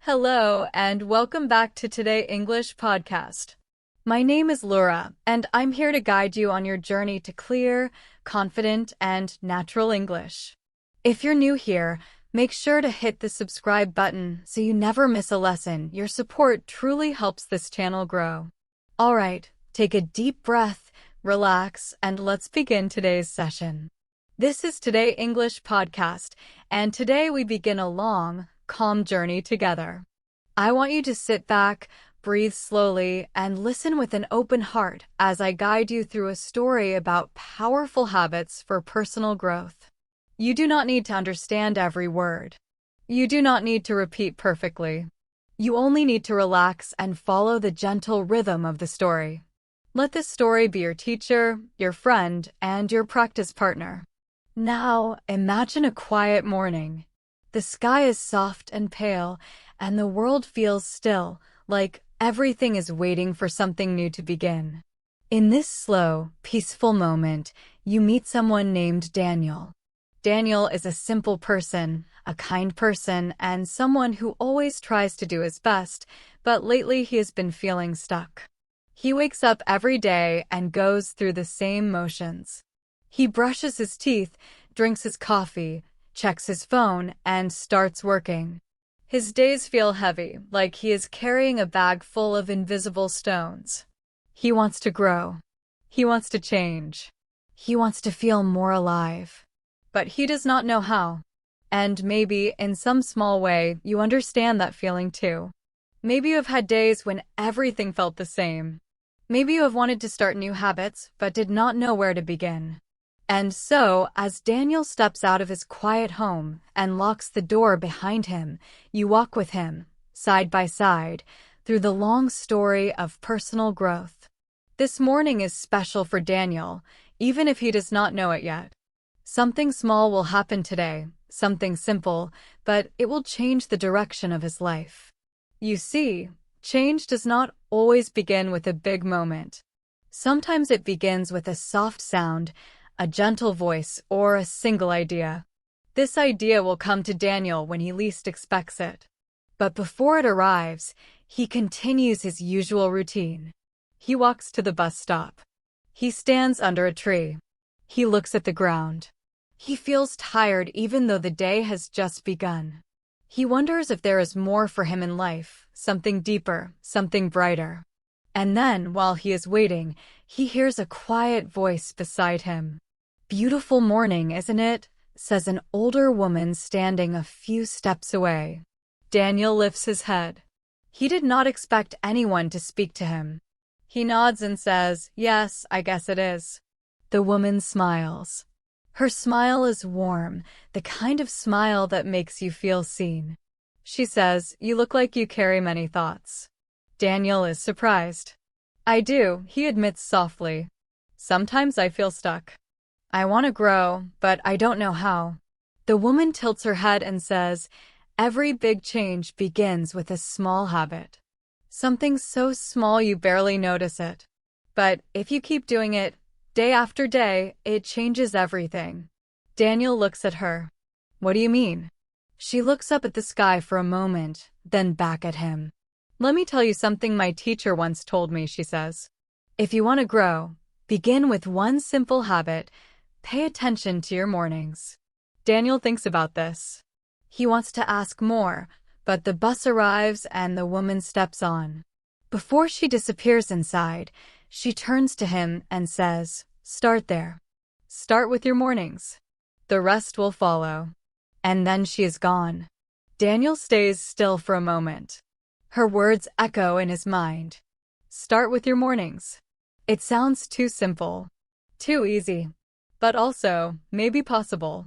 Hello, and welcome back to Today English Podcast. My name is Laura, and I'm here to guide you on your journey to clear, confident, and natural English. If you're new here, make sure to hit the subscribe button so you never miss a lesson. Your support truly helps this channel grow. All right, take a deep breath, relax, and let's begin today's session. This is Today English Podcast, and today we begin a long, calm journey together. I want you to sit back, breathe slowly, and listen with an open heart as I guide you through a story about powerful habits for personal growth. You do not need to understand every word. You do not need to repeat perfectly. You only need to relax and follow the gentle rhythm of the story. Let this story be your teacher, your friend, and your practice partner. Now, imagine a quiet morning. The sky is soft and pale, and the world feels still, like everything is waiting for something new to begin. In this slow, peaceful moment, you meet someone named Daniel. Daniel is a simple person, a kind person, and someone who always tries to do his best, but lately he has been feeling stuck. He wakes up every day and goes through the same motions. He brushes his teeth, drinks his coffee, checks his phone, and starts working. His days feel heavy, like he is carrying a bag full of invisible stones. He wants to grow. He wants to change. He wants to feel more alive. But he does not know how. And maybe, in some small way, you understand that feeling too. Maybe you have had days when everything felt the same. Maybe you have wanted to start new habits, but did not know where to begin. And so, as Daniel steps out of his quiet home and locks the door behind him, you walk with him, side by side, through the long story of personal growth. This morning is special for Daniel, even if he does not know it yet. Something small will happen today, something simple, but it will change the direction of his life. You see, change does not always begin with a big moment. Sometimes it begins with a soft sound, a gentle voice, or a single idea. This idea will come to Daniel when he least expects it. But before it arrives, he continues his usual routine. He walks to the bus stop. He stands under a tree. He looks at the ground. He feels tired even though the day has just begun. He wonders if there is more for him in life, something deeper, something brighter. And then, while he is waiting, he hears a quiet voice beside him. "Beautiful morning, isn't it?" says an older woman standing a few steps away. Daniel lifts his head. He did not expect anyone to speak to him. He nods and says, "Yes, I guess it is." The woman smiles. Her smile is warm, the kind of smile that makes you feel seen. She says, "You look like you carry many thoughts." Daniel is surprised. "I do," he admits softly. "Sometimes I feel stuck. I want to grow, but I don't know how." The woman tilts her head and says, "Every big change begins with a small habit. Something so small you barely notice it. But if you keep doing it, day after day, it changes everything." Daniel looks at her. "What do you mean?" She looks up at the sky for a moment, then back at him. "Let me tell you something my teacher once told me," she says. "If you want to grow, begin with one simple habit. Pay attention to your mornings." Daniel thinks about this. He wants to ask more, but the bus arrives and the woman steps on. Before she disappears inside, she turns to him and says, "Start there. Start with your mornings. The rest will follow." And then she is gone. Daniel stays still for a moment. Her words echo in his mind. Start with your mornings. It sounds too simple, too easy, but also maybe possible.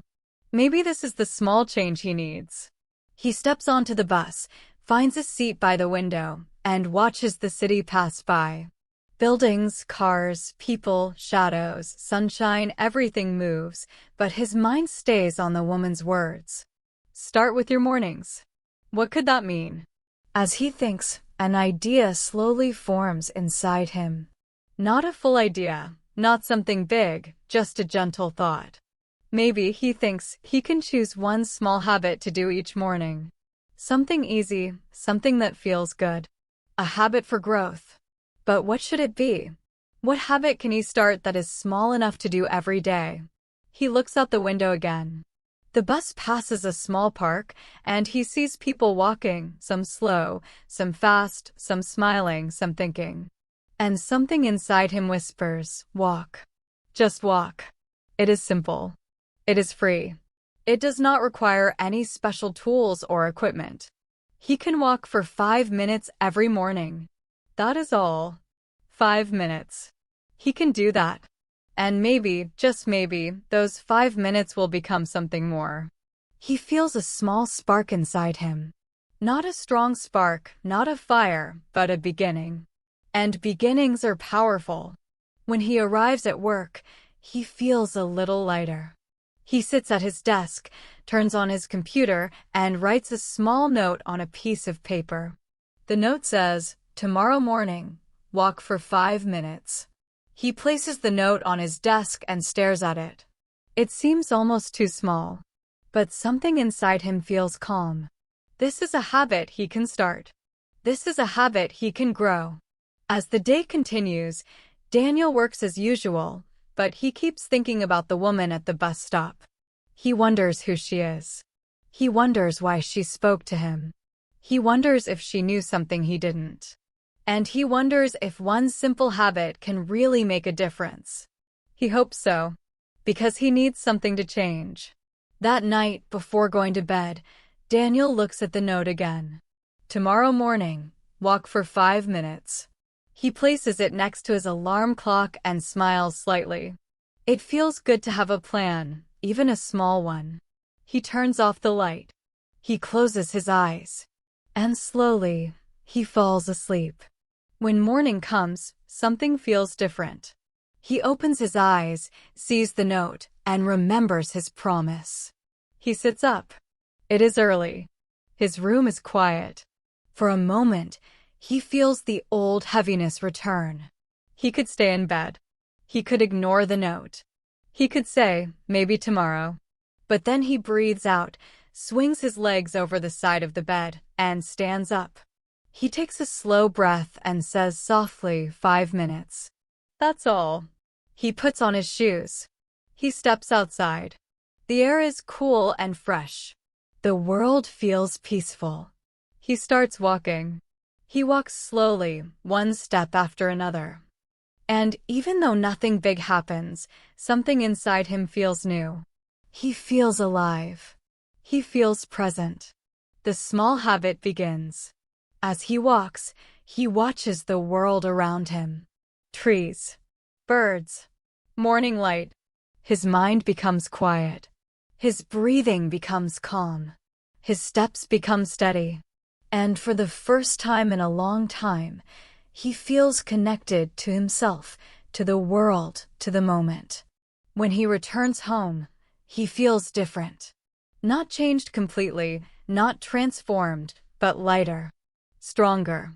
Maybe this is the small change he needs. He steps onto the bus, finds a seat by the window, and watches the city pass by. Buildings, cars, people, shadows, sunshine, everything moves, but his mind stays on the woman's words. Start with your mornings. What could that mean? As he thinks, an idea slowly forms inside him. Not a full idea, not something big, just a gentle thought. Maybe he thinks he can choose one small habit to do each morning. Something easy, something that feels good. A habit for growth. But what should it be? What habit can he start that is small enough to do every day? He looks out the window again. The bus passes a small park, and he sees people walking, some slow, some fast, some smiling, some thinking. And something inside him whispers, walk. Just walk. It is simple. It is free. It does not require any special tools or equipment. He can walk for 5 minutes every morning. That is all. 5 minutes. He can do that. And maybe, just maybe, those 5 minutes will become something more. He feels a small spark inside him. Not a strong spark, not a fire, but a beginning. And beginnings are powerful. When he arrives at work, he feels a little lighter. He sits at his desk, turns on his computer, and writes a small note on a piece of paper. The note says, "Tomorrow morning, walk for 5 minutes." He places the note on his desk and stares at it. It seems almost too small. But something inside him feels calm. This is a habit he can start. This is a habit he can grow. As the day continues, Daniel works as usual, but he keeps thinking about the woman at the bus stop. He wonders who she is. He wonders why she spoke to him. He wonders if she knew something he didn't. And he wonders if one simple habit can really make a difference. He hopes so, because he needs something to change. That night, before going to bed, Daniel looks at the note again. Tomorrow morning, walk for 5 minutes. He places it next to his alarm clock and smiles slightly. It feels good to have a plan, even a small one. He turns off the light. He closes his eyes. And slowly, he falls asleep. When morning comes, something feels different. He opens his eyes, sees the note, and remembers his promise. He sits up. It is early. His room is quiet. For a moment, he feels the old heaviness return. He could stay in bed. He could ignore the note. He could say, maybe tomorrow. But then he breathes out, swings his legs over the side of the bed, and stands up. He takes a slow breath and says softly, 5 minutes. That's all. He puts on his shoes. He steps outside. The air is cool and fresh. The world feels peaceful. He starts walking. He walks slowly, one step after another. And even though nothing big happens, something inside him feels new. He feels alive. He feels present. The small habit begins. As he walks, he watches the world around him. Trees, birds, morning light. His mind becomes quiet. His breathing becomes calm. His steps become steady. And for the first time in a long time, he feels connected to himself, to the world, to the moment. When he returns home, he feels different. Not changed completely, not transformed, but lighter. Stronger,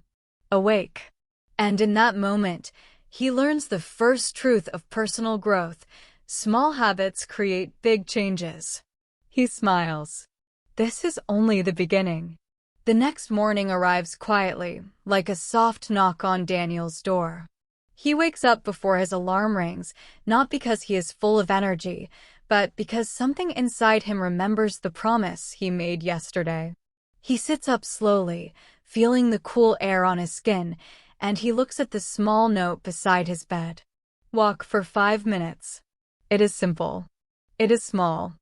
awake. And in that moment, he learns the first truth of personal growth. Small habits create big changes. He smiles. This is only the beginning. The next morning arrives quietly, like a soft knock on Daniel's door. He wakes up before his alarm rings, not because he is full of energy, but because something inside him remembers the promise he made yesterday. He sits up slowly, feeling the cool air on his skin, and he looks at the small note beside his bed. Walk for 5 minutes. It is simple. It is small.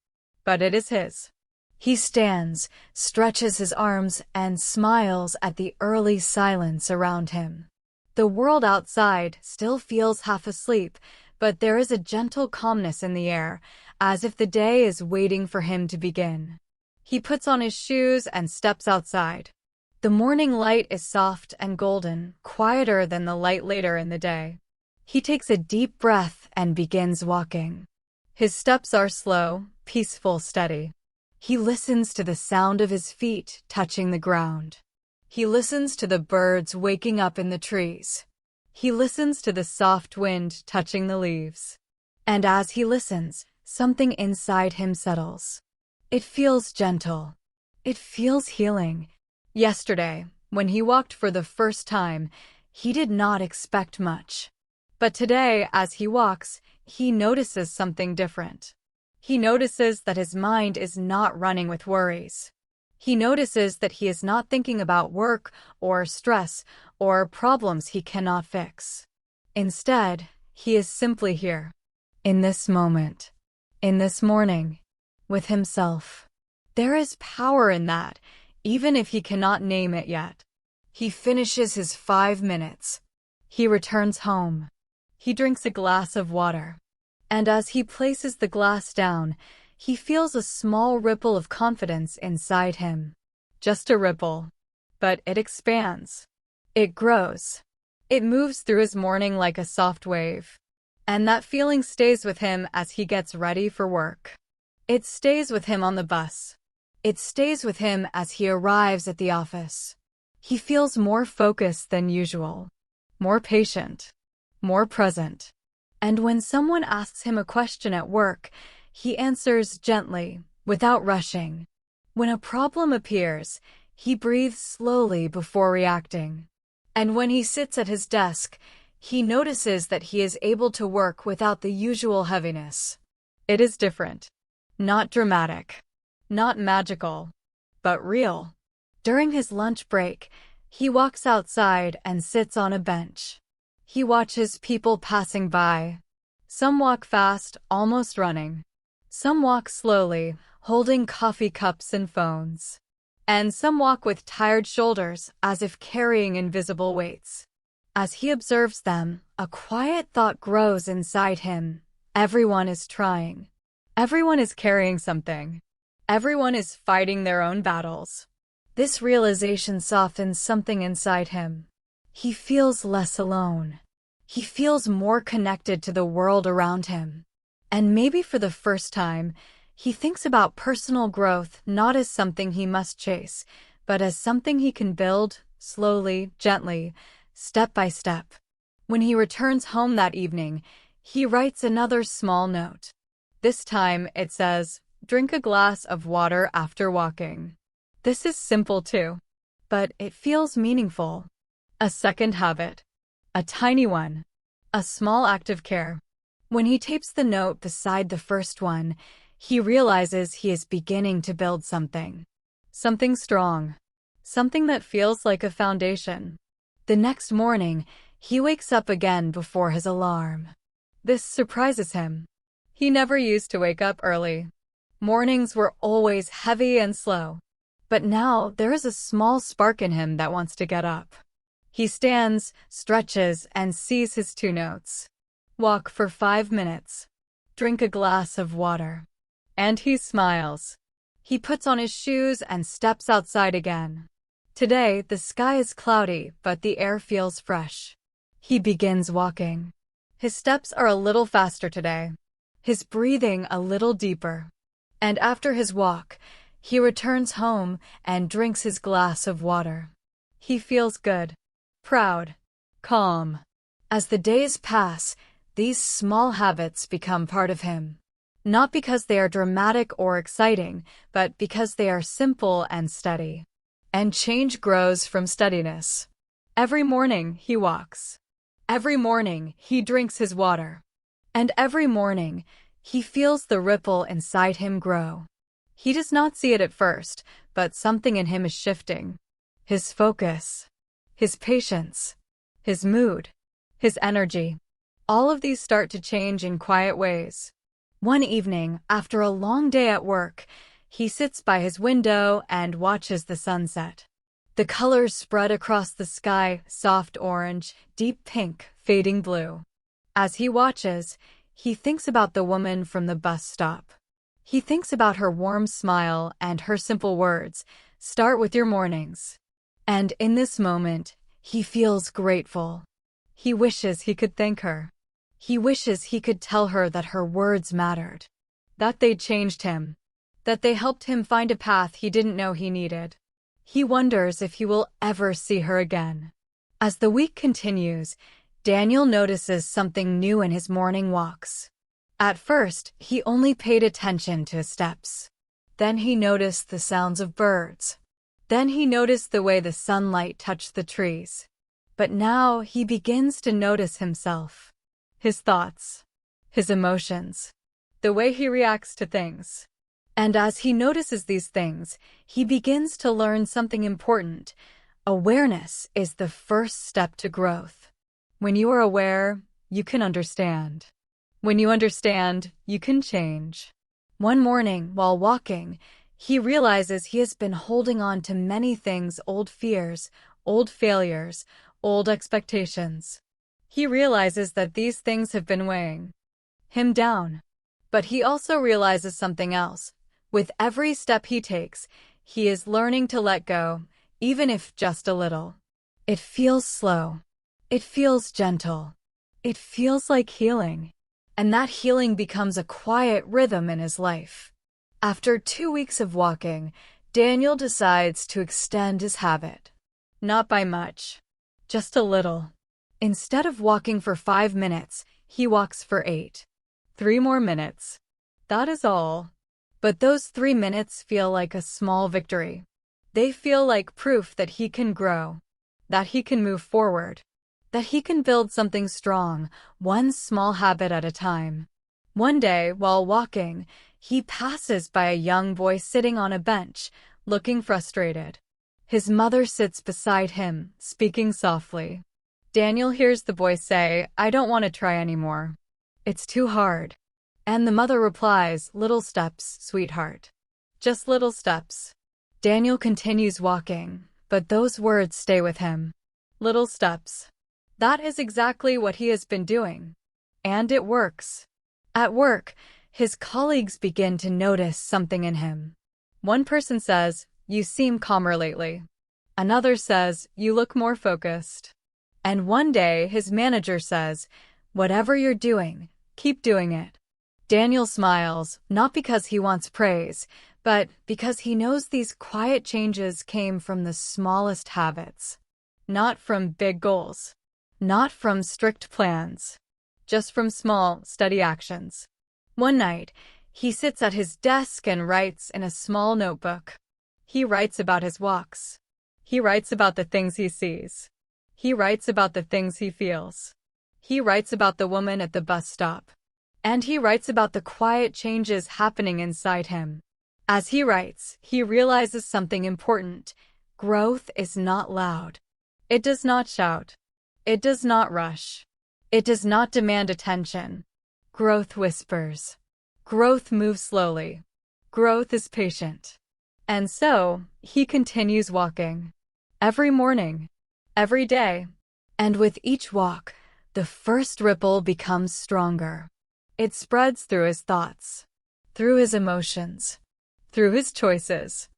But it is his. He stands, stretches his arms, and smiles at the early silence around him. The world outside still feels half asleep, but there is a gentle calmness in the air, as if the day is waiting for him to begin. He puts on his shoes and steps outside. The morning light is soft and golden, quieter than the light later in the day. He takes a deep breath and begins walking. His steps are slow, peaceful, steady. He listens to the sound of his feet touching the ground. He listens to the birds waking up in the trees. He listens to the soft wind touching the leaves. And as he listens, something inside him settles. It feels gentle. It feels healing. Yesterday, when he walked for the first time, he did not expect much. But today, as he walks, he notices something different. He notices that his mind is not running with worries. He notices that he is not thinking about work or stress or problems he cannot fix. Instead, he is simply here, in this moment, in this morning, with himself. There is power in that, even if he cannot name it yet. He finishes his 5 minutes. He returns home. He drinks a glass of water. And as he places the glass down, he feels a small ripple of confidence inside him. Just a ripple. But it expands. It grows. It moves through his morning like a soft wave. And that feeling stays with him as he gets ready for work. It stays with him on the bus. It stays with him as he arrives at the office. He feels more focused than usual, more patient, more present. And when someone asks him a question at work, he answers gently, without rushing. When a problem appears, he breathes slowly before reacting. And when he sits at his desk, he notices that he is able to work without the usual heaviness. It is different. Not dramatic. Not magical. But real. During his lunch break, he walks outside and sits on a bench. He watches people passing by. Some walk fast, almost running. Some walk slowly, holding coffee cups and phones. And some walk with tired shoulders, as if carrying invisible weights. As he observes them, a quiet thought grows inside him. Everyone is trying. Everyone is carrying something. Everyone is fighting their own battles. This realization softens something inside him. He feels less alone. He feels more connected to the world around him. And maybe for the first time, he thinks about personal growth not as something he must chase, but as something he can build, slowly, gently, step by step. When he returns home that evening, he writes another small note. This time it says, "Drink a glass of water after walking." This is simple too, but it feels meaningful. A second habit. A tiny one. A small act of care. When he tapes the note beside the first one, he realizes he is beginning to build something. Something strong. Something that feels like a foundation. The next morning, he wakes up again before his alarm. This surprises him. He never used to wake up early. Mornings were always heavy and slow. But now there is a small spark in him that wants to get up. He stands, stretches, and sees his 2 notes. Walk for 5 minutes. Drink a glass of water. And he smiles. He puts on his shoes and steps outside again. Today, the sky is cloudy, but the air feels fresh. He begins walking. His steps are a little faster today. His breathing a little deeper. And after his walk, he returns home and drinks his glass of water. He feels good, proud, calm. As the days pass, these small habits become part of him. Not because they are dramatic or exciting, but because they are simple and steady. And change grows from steadiness. Every morning he walks. Every morning he drinks his water. And every morning he feels the ripple inside him grow. He does not see it at first, but something in him is shifting. His focus, his patience, his mood, his energy. All of these start to change in quiet ways. One evening, after a long day at work, he sits by his window and watches the sunset. The colors spread across the sky, soft orange, deep pink, fading blue. As he watches, he thinks about the woman from the bus stop. He thinks about her warm smile and her simple words, "Start with your mornings." And in this moment, he feels grateful. He wishes he could thank her. He wishes he could tell her that her words mattered, that they changed him, that they helped him find a path he didn't know he needed. He wonders if he will ever see her again. As the week continues, Daniel notices something new in his morning walks. At first, he only paid attention to his steps. Then he noticed the sounds of birds. Then he noticed the way the sunlight touched the trees. But now he begins to notice himself, his thoughts, his emotions, the way he reacts to things. And as he notices these things, he begins to learn something important. Awareness is the first step to growth. When you are aware, you can understand. When you understand, you can change. One morning, while walking, he realizes he has been holding on to many things: old fears, old failures, old expectations. He realizes that these things have been weighing him down. But he also realizes something else. With every step he takes, he is learning to let go, even if just a little. It feels slow. It feels gentle. It feels like healing. And that healing becomes a quiet rhythm in his life. After 2 weeks of walking, Daniel decides to extend his habit. Not by much, just a little. Instead of walking for 5 minutes, he walks for 8. 3 more minutes. That is all. But those 3 minutes feel like a small victory. They feel like proof that he can grow, that he can move forward, that he can build something strong, one small habit at a time. One day, while walking, he passes by a young boy sitting on a bench, looking frustrated. His mother sits beside him, speaking softly. Daniel hears the boy say, "I don't want to try anymore. It's too hard." And the mother replies, "Little steps, sweetheart. Just little steps." Daniel continues walking, but those words stay with him. Little steps. That is exactly what he has been doing. And it works. At work, his colleagues begin to notice something in him. One person says, "You seem calmer lately." Another says, "You look more focused." And one day, his manager says, "Whatever you're doing, keep doing it." Daniel smiles, not because he wants praise, but because he knows these quiet changes came from the smallest habits. Not from big goals. Not from strict plans. Just from small, steady actions. One night, he sits at his desk and writes in a small notebook. He writes about his walks. He writes about the things he sees. He writes about the things he feels. He writes about the woman at the bus stop. And he writes about the quiet changes happening inside him. As he writes, he realizes something important. Growth is not loud. It does not shout. It does not rush. It does not demand attention. Growth whispers. Growth moves slowly. Growth is patient. And so, he continues walking. Every morning. Every day. And with each walk, the first ripple becomes stronger. It spreads through his thoughts, through his emotions, through his choices,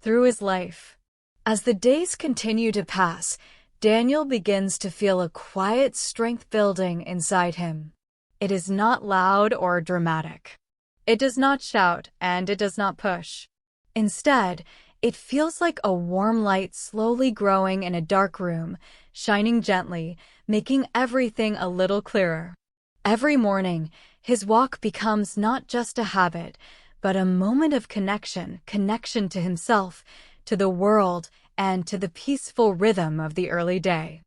through his life. As the days continue to pass, Daniel begins to feel a quiet strength building inside him. It is not loud or dramatic. It does not shout, and it does not push. Instead, it feels like a warm light slowly growing in a dark room, shining gently, making everything a little clearer. Every morning, his walk becomes not just a habit, but a moment of connection to himself, to the world, and to the peaceful rhythm of the early day.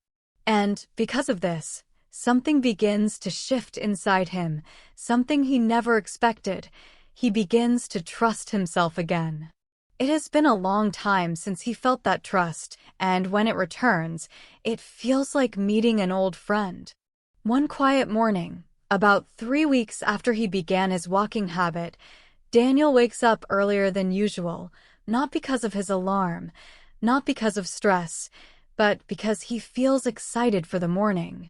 And because of this, something begins to shift inside him, something he never expected. He begins to trust himself again. It has been a long time since he felt that trust, and when it returns, it feels like meeting an old friend. One quiet morning, about 3 weeks after he began his walking habit, Daniel wakes up earlier than usual, not because of his alarm, not because of stress, but because he feels excited for the morning.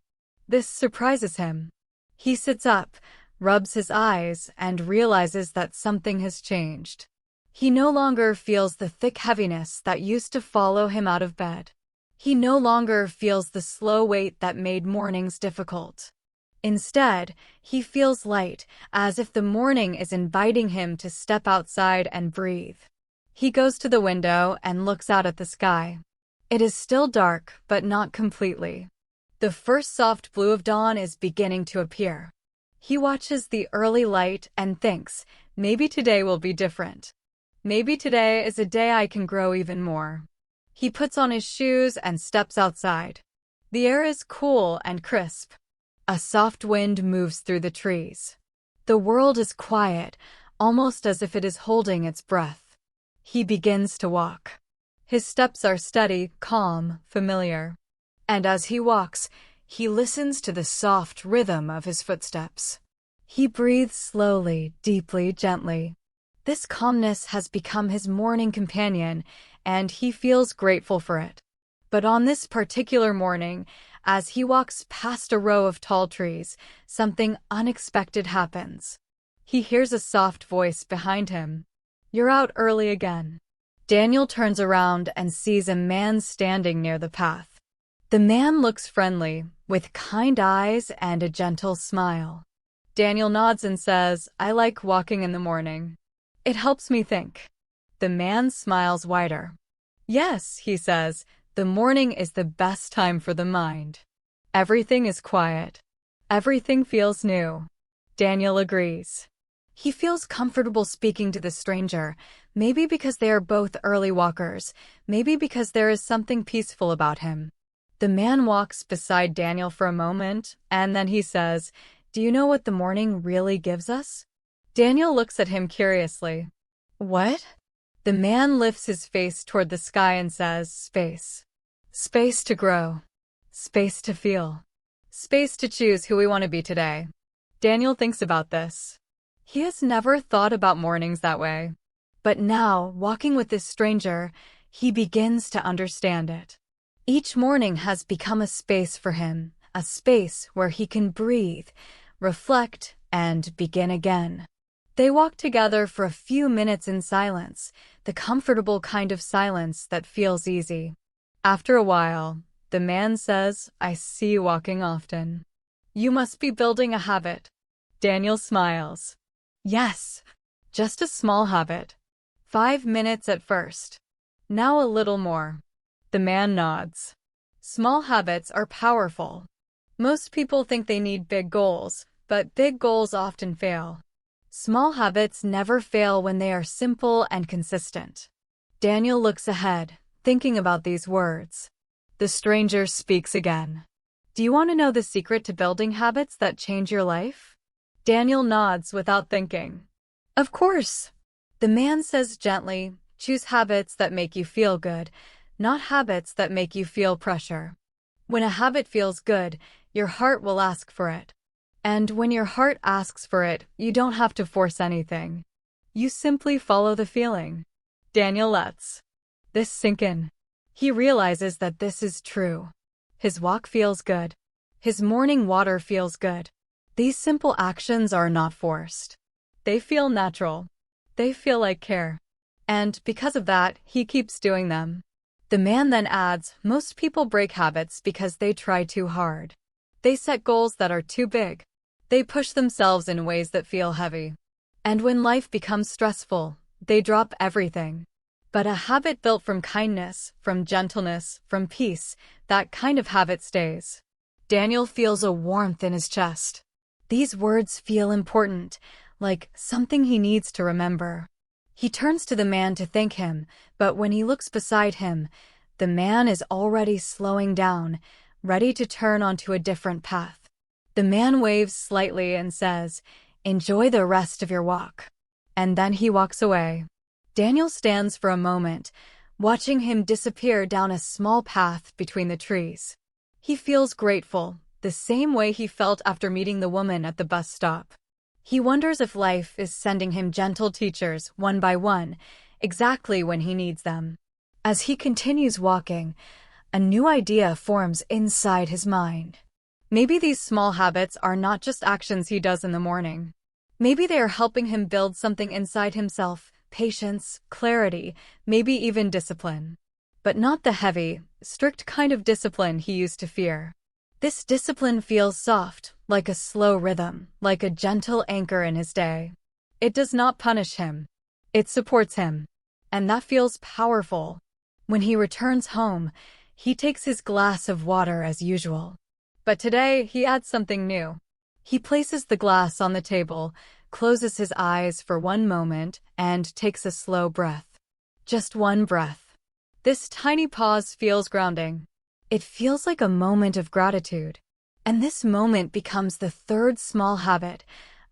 This surprises him. He sits up, rubs his eyes, and realizes that something has changed. He no longer feels the thick heaviness that used to follow him out of bed. He no longer feels the slow weight that made mornings difficult. Instead, he feels light, as if the morning is inviting him to step outside and breathe. He goes to the window and looks out at the sky. It is still dark, but not completely. The first soft blue of dawn is beginning to appear. He watches the early light and thinks, maybe today will be different. Maybe today is a day I can grow even more. He puts on his shoes and steps outside. The air is cool and crisp. A soft wind moves through the trees. The world is quiet, almost as if it is holding its breath. He begins to walk. His steps are steady, calm, familiar. And as he walks, he listens to the soft rhythm of his footsteps. He breathes slowly, deeply, gently. This calmness has become his morning companion, and he feels grateful for it. But on this particular morning, as he walks past a row of tall trees, something unexpected happens. He hears a soft voice behind him. "You're out early again." Daniel turns around and sees a man standing near the path. The man looks friendly, with kind eyes and a gentle smile. Daniel nods and says, "I like walking in the morning. It helps me think." The man smiles wider. "Yes," he says, "the morning is the best time for the mind. Everything is quiet. Everything feels new." Daniel agrees. He feels comfortable speaking to the stranger, maybe because they are both early walkers, maybe because there is something peaceful about him. The man walks beside Daniel for a moment, and then he says, "Do you know what the morning really gives us?" Daniel looks at him curiously. "What?" The man lifts his face toward the sky and says, "Space. Space to grow. Space to feel. Space to choose who we want to be today." Daniel thinks about this. He has never thought about mornings that way. But now, walking with this stranger, he begins to understand it. Each morning has become a space for him, a space where he can breathe, reflect, and begin again. They walk together for a few minutes in silence, the comfortable kind of silence that feels easy. After a while, the man says, "I see you walking often. You must be building a habit." Daniel smiles. "Yes, just a small habit. 5 minutes at first. Now a little more." The man nods. Small habits are powerful. Most people think they need big goals, but big goals often fail. Small habits never fail when they are simple and consistent. Daniel looks ahead, thinking about these words. The stranger speaks again. "Do you want to know the secret to building habits that change your life?" Daniel nods without thinking. "Of course." The man says gently, "Choose habits that make you feel good, not habits that make you feel pressure. When a habit feels good, your heart will ask for it. And when your heart asks for it, you don't have to force anything. You simply follow the feeling." Daniel lets this sink in. He realizes that this is true. His walk feels good. His morning water feels good. These simple actions are not forced. They feel natural. They feel like care. And because of that, he keeps doing them. The man then adds, "Most people break habits because they try too hard. They set goals that are too big. They push themselves in ways that feel heavy. And when life becomes stressful, they drop everything. But a habit built from kindness, from gentleness, from peace, that kind of habit stays." Daniel feels a warmth in his chest. These words feel important, like something he needs to remember. He turns to the man to thank him, but when he looks beside him, the man is already slowing down, ready to turn onto a different path. The man waves slightly and says, "Enjoy the rest of your walk." And then he walks away. Daniel stands for a moment, watching him disappear down a small path between the trees. He feels grateful, the same way he felt after meeting the woman at the bus stop. He wonders if life is sending him gentle teachers, one by one, exactly when he needs them. As he continues walking, a new idea forms inside his mind. Maybe these small habits are not just actions he does in the morning. Maybe they are helping him build something inside himself, patience, clarity, maybe even discipline. But not the heavy, strict kind of discipline he used to fear. This discipline feels soft, like a slow rhythm, like a gentle anchor in his day. It does not punish him. It supports him. And that feels powerful. When he returns home, he takes his glass of water as usual. But today, he adds something new. He places the glass on the table, closes his eyes for one moment, and takes a slow breath. Just one breath. This tiny pause feels grounding. It feels like a moment of gratitude. And this moment becomes the third small habit,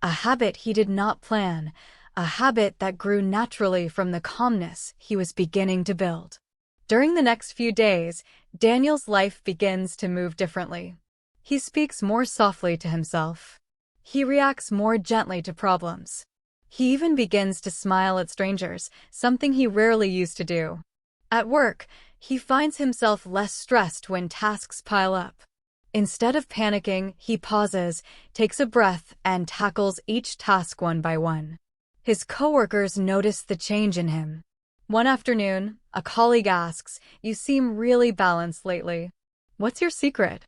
a habit he did not plan, a habit that grew naturally from the calmness he was beginning to build. During the next few days, Daniel's life begins to move differently. He speaks more softly to himself. He reacts more gently to problems. He even begins to smile at strangers, something he rarely used to do. At work, he finds himself less stressed when tasks pile up. Instead of panicking, he pauses, takes a breath, and tackles each task one by one. His coworkers notice the change in him. One afternoon, a colleague asks, "You seem really balanced lately. What's your secret?"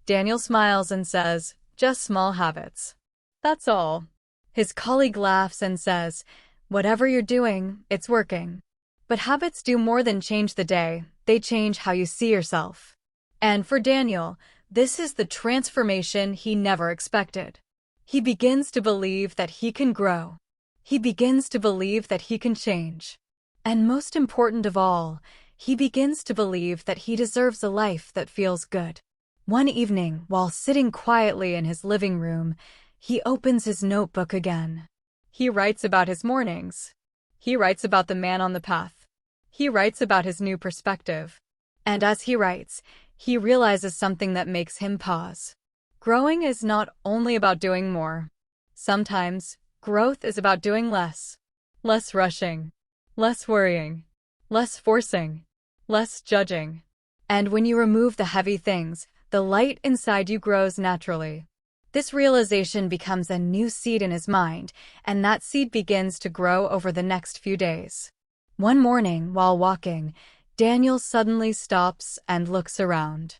Daniel smiles and says, "Just small habits. That's all." His colleague laughs and says, "Whatever you're doing, it's working." But habits do more than change the day, they change how you see yourself. And for Daniel, this is the transformation he never expected. He begins to believe that he can grow. He begins to believe that he can change. And most important of all, he begins to believe that he deserves a life that feels good. One evening, while sitting quietly in his living room, he opens his notebook again. He writes about his mornings. He writes about the man on the path. He writes about his new perspective. And as he writes, he realizes something that makes him pause. Growing is not only about doing more. Sometimes, growth is about doing less. Less rushing. Less worrying. Less forcing. Less judging. And when you remove the heavy things, the light inside you grows naturally. This realization becomes a new seed in his mind, and that seed begins to grow over the next few days. One morning, while walking, Daniel suddenly stops and looks around.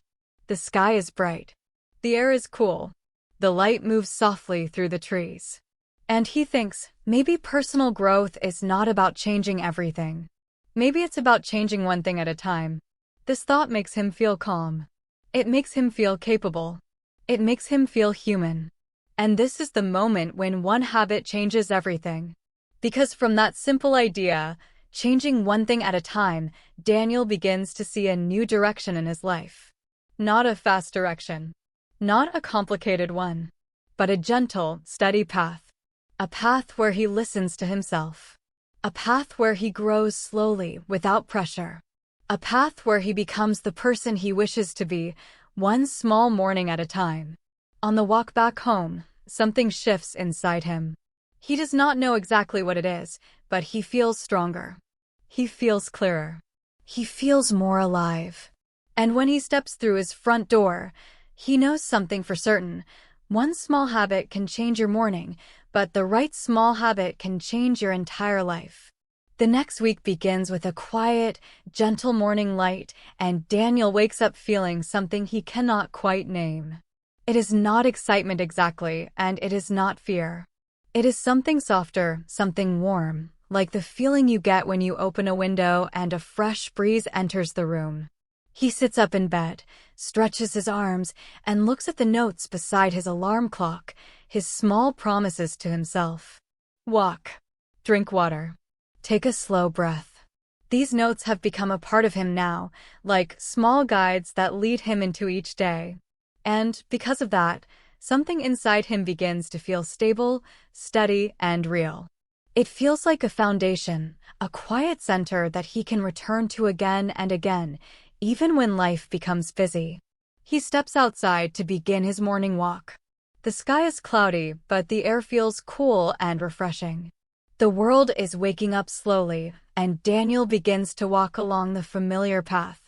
The sky is bright. The air is cool. The light moves softly through the trees. And he thinks, maybe personal growth is not about changing everything. Maybe it's about changing one thing at a time. This thought makes him feel calm. It makes him feel capable. It makes him feel human. And this is the moment when one habit changes everything. Because from that simple idea, changing one thing at a time, Daniel begins to see a new direction in his life. Not a fast direction. Not a complicated one. But a gentle, steady path. A path where he listens to himself. A path where he grows slowly, without pressure. A path where he becomes the person he wishes to be, one small morning at a time. On the walk back home, something shifts inside him. He does not know exactly what it is, but he feels stronger. He feels clearer. He feels more alive. And when he steps through his front door, he knows something for certain. One small habit can change your morning, but the right small habit can change your entire life. The next week begins with a quiet, gentle morning light, and Daniel wakes up feeling something he cannot quite name. It is not excitement exactly, and it is not fear. It is something softer, something warm, like the feeling you get when you open a window and a fresh breeze enters the room. He sits up in bed, stretches his arms, and looks at the notes beside his alarm clock, his small promises to himself. Walk. Drink water. Take a slow breath. These notes have become a part of him now, like small guides that lead him into each day. And because of that, something inside him begins to feel stable, steady, and real. It feels like a foundation, a quiet center that he can return to again and again, even when life becomes busy. He steps outside to begin his morning walk. The sky is cloudy, but the air feels cool and refreshing. The world is waking up slowly, and Daniel begins to walk along the familiar path.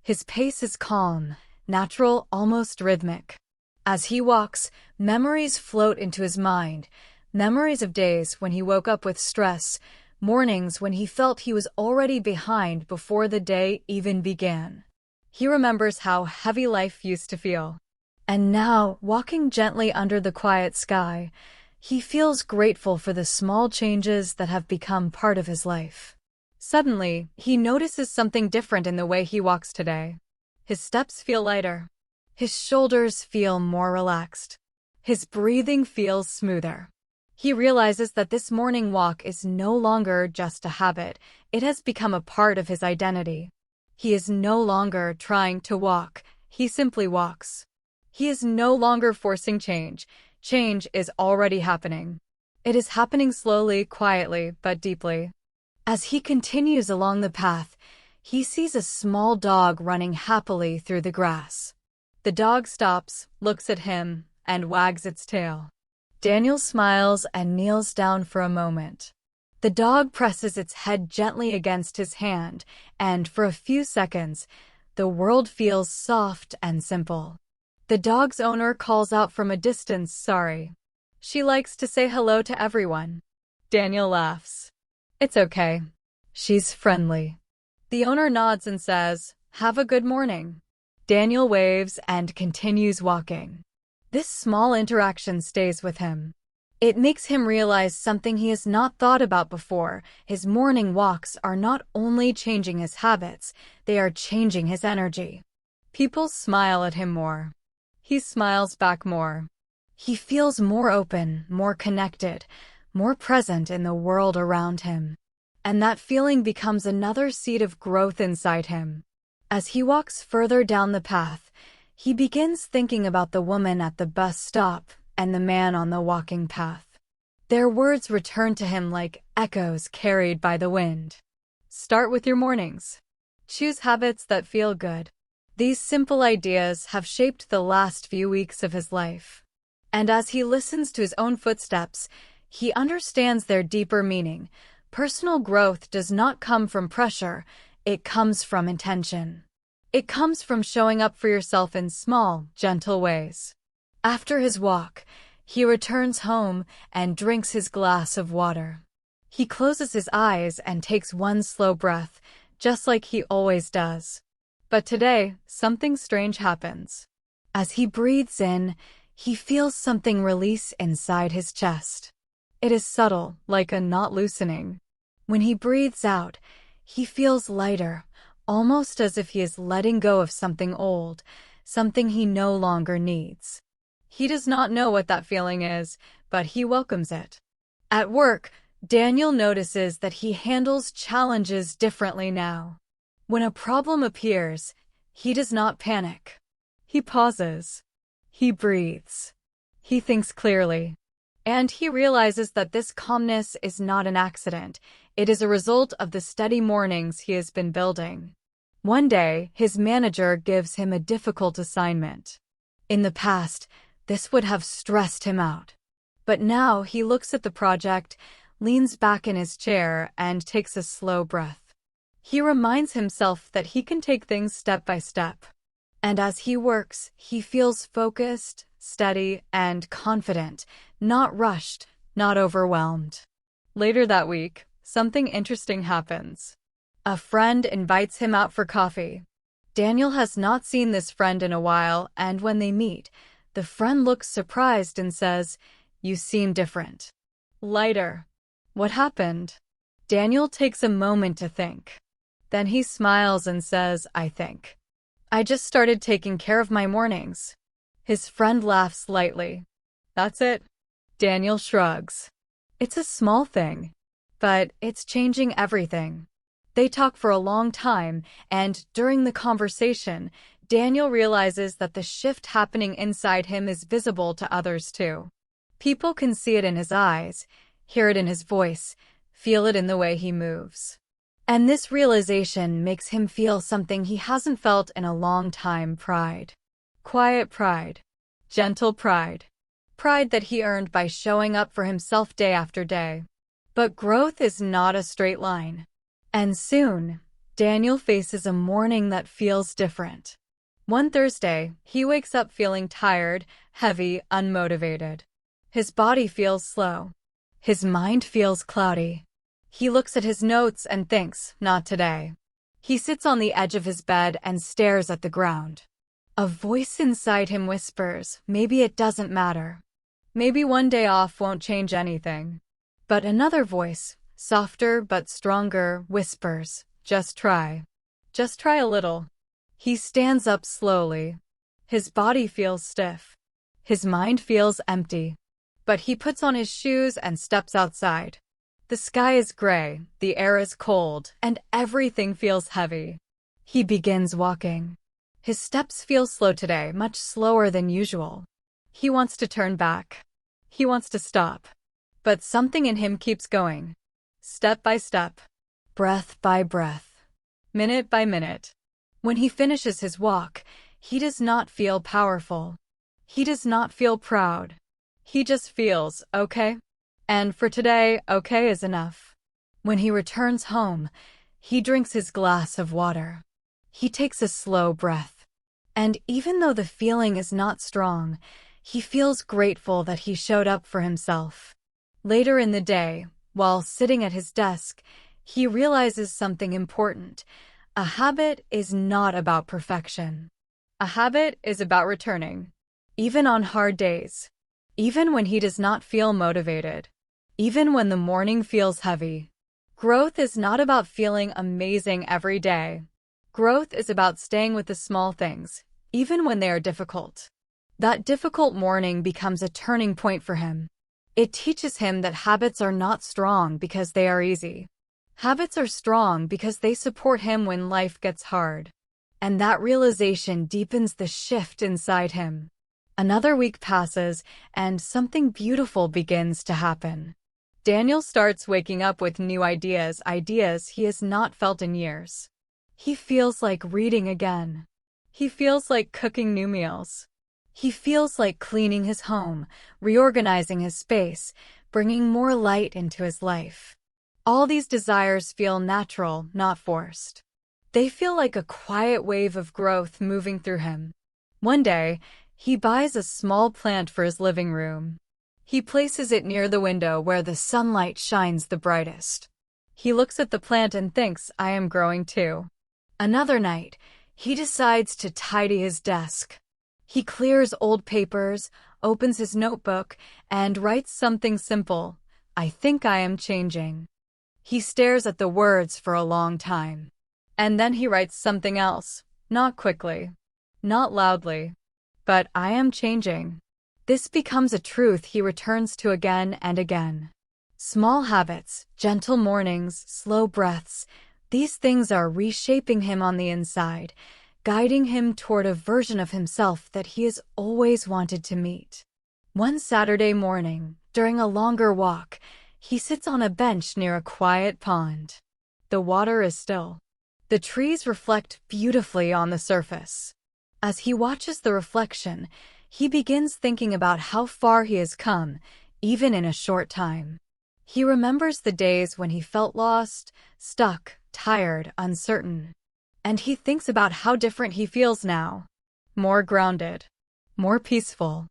His pace is calm, natural, almost rhythmic. As he walks, memories float into his mind, memories of days when he woke up with stress, mornings when he felt he was already behind before the day even began. He remembers how heavy life used to feel. And now, walking gently under the quiet sky, he feels grateful for the small changes that have become part of his life. Suddenly, he notices something different in the way he walks today. His steps feel lighter. His shoulders feel more relaxed. His breathing feels smoother. He realizes that this morning walk is no longer just a habit. It has become a part of his identity. He is no longer trying to walk, he simply walks. He is no longer forcing change. Change is already happening. It is happening slowly, quietly, but deeply. As he continues along the path, he sees a small dog running happily through the grass. The dog stops, looks at him, and wags its tail. Daniel smiles and kneels down for a moment. The dog presses its head gently against his hand, and for a few seconds, the world feels soft and simple. The dog's owner calls out from a distance, "Sorry." She likes to say hello to everyone. Daniel laughs. "It's okay. She's friendly." The owner nods and says, "Have a good morning." Daniel waves and continues walking. This small interaction stays with him. It makes him realize something he has not thought about before. His morning walks are not only changing his habits, they are changing his energy. People smile at him more. He smiles back more. He feels more open, more connected, more present in the world around him. And that feeling becomes another seed of growth inside him. As he walks further down the path, he begins thinking about the woman at the bus stop and the man on the walking path. Their words return to him like echoes carried by the wind. Start with your mornings. Choose habits that feel good. These simple ideas have shaped the last few weeks of his life. And as he listens to his own footsteps, he understands their deeper meaning. Personal growth does not come from pressure, it comes from intention. It comes from showing up for yourself in small, gentle ways. After his walk, he returns home and drinks his glass of water. He closes his eyes and takes one slow breath, just like he always does. But today, something strange happens. As he breathes in, he feels something release inside his chest. It is subtle, like a knot loosening. When he breathes out, he feels lighter, almost as if he is letting go of something old, something he no longer needs. He does not know what that feeling is, but he welcomes it. At work, Daniel notices that he handles challenges differently now. When a problem appears, he does not panic. He pauses. He breathes. He thinks clearly. And he realizes that this calmness is not an accident. It is a result of the steady mornings he has been building. One day, his manager gives him a difficult assignment. In the past, this would have stressed him out. But now he looks at the project, leans back in his chair, and takes a slow breath. He reminds himself that he can take things step by step. And as he works, he feels focused, steady, and confident, not rushed, not overwhelmed. Later that week, something interesting happens. A friend invites him out for coffee. Daniel has not seen this friend in a while, and when they meet, the friend looks surprised and says, "You seem different. Lighter. What happened?" Daniel takes a moment to think. Then he smiles and says, I just started taking care of my mornings." His friend laughs lightly. "That's it?" Daniel shrugs. It's a small thing, but it's changing everything. They talk for a long time, and during the conversation, Daniel realizes that the shift happening inside him is visible to others too. People can see it in his eyes, hear it in his voice, feel it in the way he moves. And this realization makes him feel something he hasn't felt in a long time: pride. Quiet pride. Gentle pride. Pride that he earned by showing up for himself day after day. But growth is not a straight line. And soon, Daniel faces a morning that feels different. One Thursday, he wakes up feeling tired, heavy, unmotivated. His body feels slow. His mind feels cloudy. He looks at his notes and thinks, "Not today." He sits on the edge of his bed and stares at the ground. A voice inside him whispers, maybe it doesn't matter. Maybe one day off won't change anything. But another voice, softer but stronger, whispers, just try. Just try a little. He stands up slowly. His body feels stiff. His mind feels empty. But he puts on his shoes and steps outside. The sky is gray, the air is cold, and everything feels heavy. He begins walking. His steps feel slow today, much slower than usual. He wants to turn back. He wants to stop. But something in him keeps going. Step by step. Breath by breath. Minute by minute. When he finishes his walk, he does not feel powerful. He does not feel proud. He just feels okay. And for today, okay is enough. When he returns home, he drinks his glass of water. He takes a slow breath. And even though the feeling is not strong, he feels grateful that he showed up for himself. Later in the day, while sitting at his desk, he realizes something important. A habit is not about perfection. A habit is about returning. Even on hard days. Even when he does not feel motivated. Even when the morning feels heavy. Growth is not about feeling amazing every day. Growth is about staying with the small things, even when they are difficult. That difficult morning becomes a turning point for him. It teaches him that habits are not strong because they are easy. Habits are strong because they support him when life gets hard. And that realization deepens the shift inside him. Another week passes, and something beautiful begins to happen. Daniel starts waking up with new ideas he has not felt in years. He feels like reading again. He feels like cooking new meals. He feels like cleaning his home, reorganizing his space, bringing more light into his life. All these desires feel natural, not forced. They feel like a quiet wave of growth moving through him. One day, he buys a small plant for his living room. He places it near the window where the sunlight shines the brightest. He looks at the plant and thinks, I am growing too. Another night, he decides to tidy his desk. He clears old papers, opens his notebook, and writes something simple. I think I am changing. He stares at the words for a long time. And then he writes something else, not quickly, not loudly, but I am changing. This becomes a truth he returns to again and again. Small habits, gentle mornings, slow breaths, these things are reshaping him on the inside, guiding him toward a version of himself that he has always wanted to meet. One Saturday morning, during a longer walk, he sits on a bench near a quiet pond. The water is still. The trees reflect beautifully on the surface. As he watches the reflection, he begins thinking about how far he has come, even in a short time. He remembers the days when he felt lost, stuck, tired, uncertain. And he thinks about how different he feels now. More grounded, more peaceful,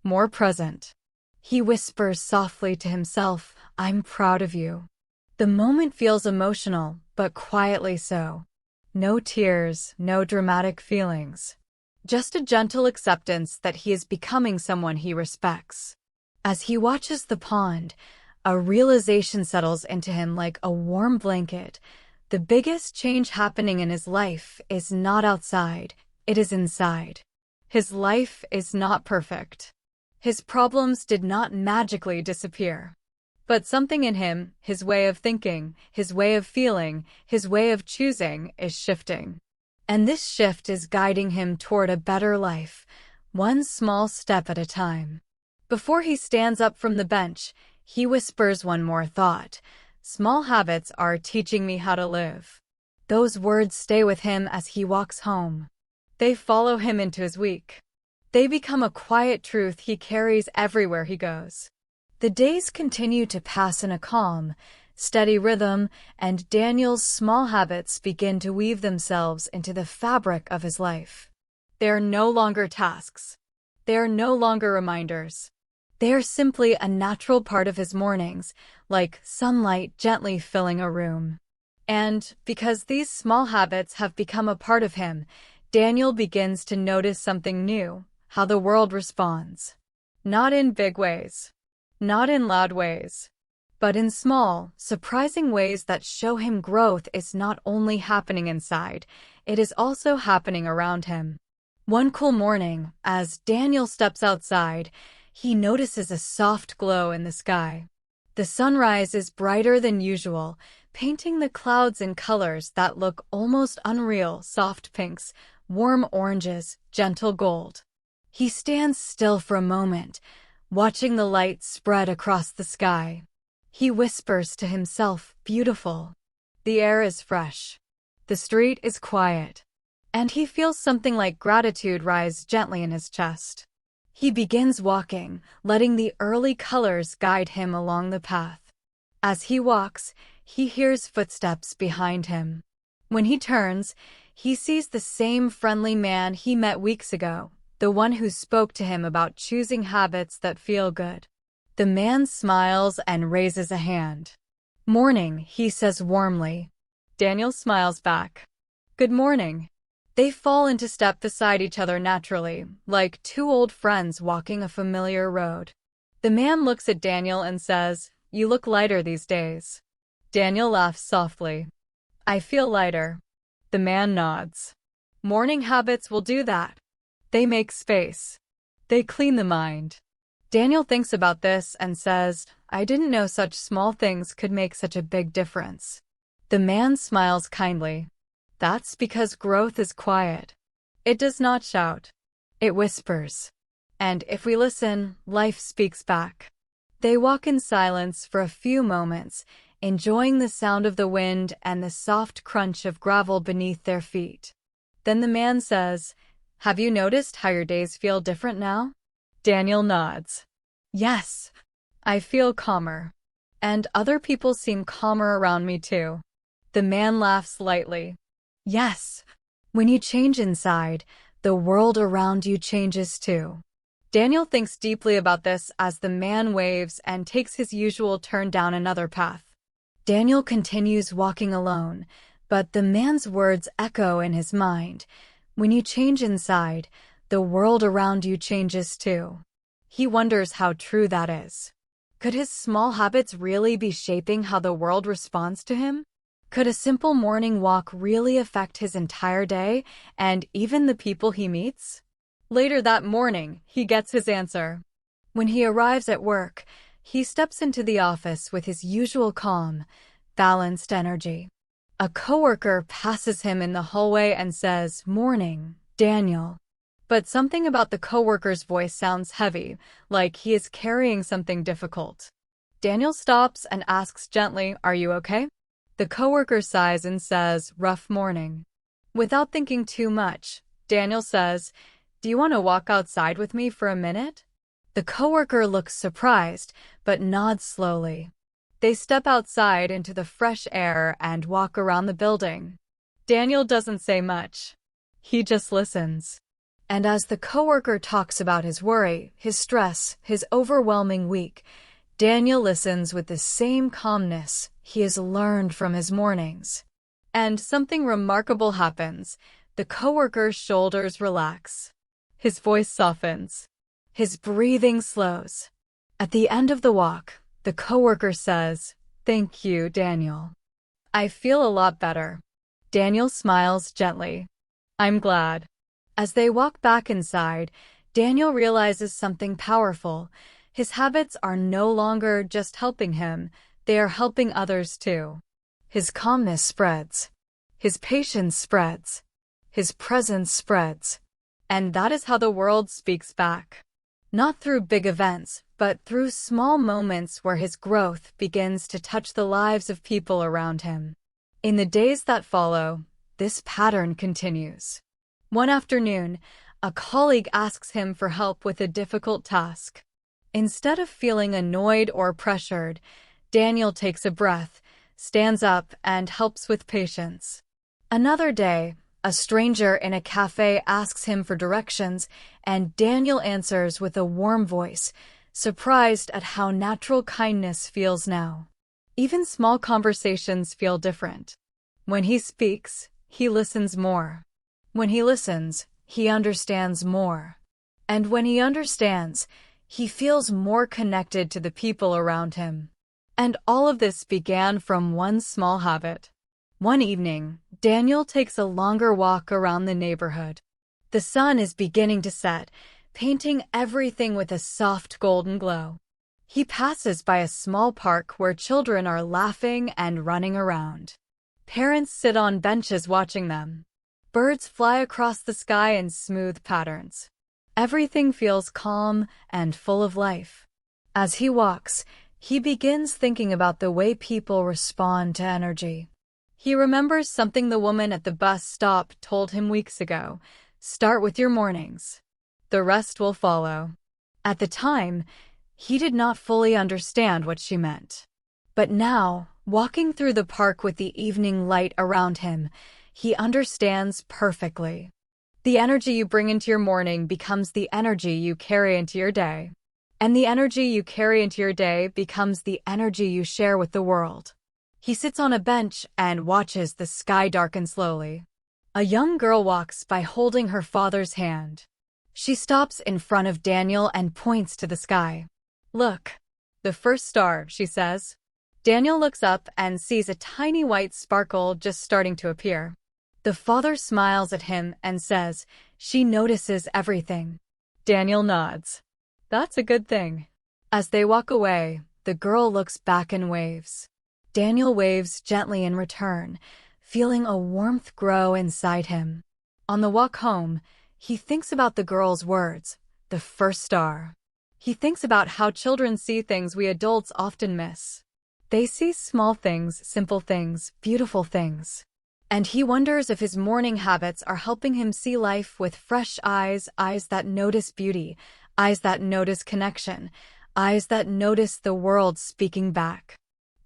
more present. He whispers softly to himself, I'm proud of you. The moment feels emotional, but quietly so. No tears, no dramatic feelings. Just a gentle acceptance that he is becoming someone he respects. As he watches the pond, a realization settles into him like a warm blanket. The biggest change happening in his life is not outside, it is inside. His life is not perfect. His problems did not magically disappear. But something in him, his way of thinking, his way of feeling, his way of choosing, is shifting. And this shift is guiding him toward a better life, one small step at a time. Before he stands up from the bench, he whispers one more thought. Small habits are teaching me how to live. Those words stay with him as he walks home. They follow him into his week. They become a quiet truth he carries everywhere he goes. The days continue to pass in a calm, steady rhythm, and Daniel's small habits begin to weave themselves into the fabric of his life. They are no longer tasks. They are no longer reminders. They are simply a natural part of his mornings, like sunlight gently filling a room. And because these small habits have become a part of him, Daniel begins to notice something new, how the world responds. Not in big ways, not in loud ways, but in small, surprising ways that show him growth is not only happening inside, it is also happening around him. One cool morning, as Daniel steps outside, he notices a soft glow in the sky. The sunrise is brighter than usual, painting the clouds in colors that look almost unreal: soft pinks, warm oranges, gentle gold. He stands still for a moment, watching the light spread across the sky. He whispers to himself, "Beautiful." The air is fresh. The street is quiet. And he feels something like gratitude rise gently in his chest. He begins walking, letting the early colors guide him along the path. As he walks, he hears footsteps behind him. When he turns, he sees the same friendly man he met weeks ago, the one who spoke to him about choosing habits that feel good. The man smiles and raises a hand. "Morning," he says warmly. Daniel smiles back. "Good morning." They fall into step beside each other naturally, like two old friends walking a familiar road. The man looks at Daniel and says, "You look lighter these days." Daniel laughs softly. "I feel lighter." The man nods. Morning habits will do that. They make space. They clean the mind. Daniel thinks about this and says, "I didn't know such small things could make such a big difference." The man smiles kindly. That's because growth is quiet. It does not shout. It whispers. And if we listen, life speaks back. They walk in silence for a few moments, enjoying the sound of the wind and the soft crunch of gravel beneath their feet. Then the man says, "Have you noticed how your days feel different now?" Daniel nods. "Yes. I feel calmer. And other people seem calmer around me too." The man laughs lightly. "Yes. When you change inside, the world around you changes too." Daniel thinks deeply about this as the man waves and takes his usual turn down another path. Daniel continues walking alone, but the man's words echo in his mind. When you change inside, the world around you changes too. He wonders how true that is. Could his small habits really be shaping how the world responds to him? Could a simple morning walk really affect his entire day and even the people he meets? Later that morning, he gets his answer. When he arrives at work, he steps into the office with his usual calm, balanced energy. A coworker passes him in the hallway and says, "Morning, Daniel." But something about the coworker's voice sounds heavy, like he is carrying something difficult. Daniel stops and asks gently, "Are you okay?" The coworker sighs and says, "Rough morning." Without thinking too much, Daniel says, "Do you want to walk outside with me for a minute?" The coworker looks surprised, but nods slowly. They step outside into the fresh air and walk around the building. Daniel doesn't say much. He just listens. And as the coworker talks about his worry, his stress, his overwhelming week, Daniel listens with the same calmness he has learned from his mornings. And something remarkable happens. The coworker's shoulders relax. His voice softens. His breathing slows. At the end of the walk, the coworker says, "Thank you, Daniel. I feel a lot better." Daniel smiles gently. "I'm glad." As they walk back inside, Daniel realizes something powerful. His habits are no longer just helping him, they are helping others too. His calmness spreads. His patience spreads. His presence spreads. And that is how the world speaks back. Not through big events, but through small moments where his growth begins to touch the lives of people around him. In the days that follow, this pattern continues. One afternoon, a colleague asks him for help with a difficult task. Instead of feeling annoyed or pressured, Daniel takes a breath, stands up, and helps with patience. Another day, a stranger in a cafe asks him for directions, and Daniel answers with a warm voice, surprised at how natural kindness feels now. Even small conversations feel different. When he speaks, he listens more. When he listens, he understands more. And when he understands, he feels more connected to the people around him. And all of this began from one small habit. One evening, Daniel takes a longer walk around the neighborhood. The sun is beginning to set, painting everything with a soft golden glow. He passes by a small park where children are laughing and running around. Parents sit on benches watching them. Birds fly across the sky in smooth patterns. Everything feels calm and full of life. As he walks, he begins thinking about the way people respond to energy. He remembers something the woman at the bus stop told him weeks ago. Start with your mornings. The rest will follow. At the time, he did not fully understand what she meant. But now, walking through the park with the evening light around him, he understands perfectly. The energy you bring into your morning becomes the energy you carry into your day. And the energy you carry into your day becomes the energy you share with the world. He sits on a bench and watches the sky darken slowly. A young girl walks by holding her father's hand. She stops in front of Daniel and points to the sky. Look, the first star, she says. Daniel looks up and sees a tiny white sparkle just starting to appear. The father smiles at him and says, she notices everything. Daniel nods. That's a good thing. As they walk away, the girl looks back and waves. Daniel waves gently in return, feeling a warmth grow inside him. On the walk home, he thinks about the girl's words, the first star. He thinks about how children see things we adults often miss. They see small things, simple things, beautiful things. And he wonders if his morning habits are helping him see life with fresh eyes, eyes that notice beauty, eyes that notice connection, eyes that notice the world speaking back.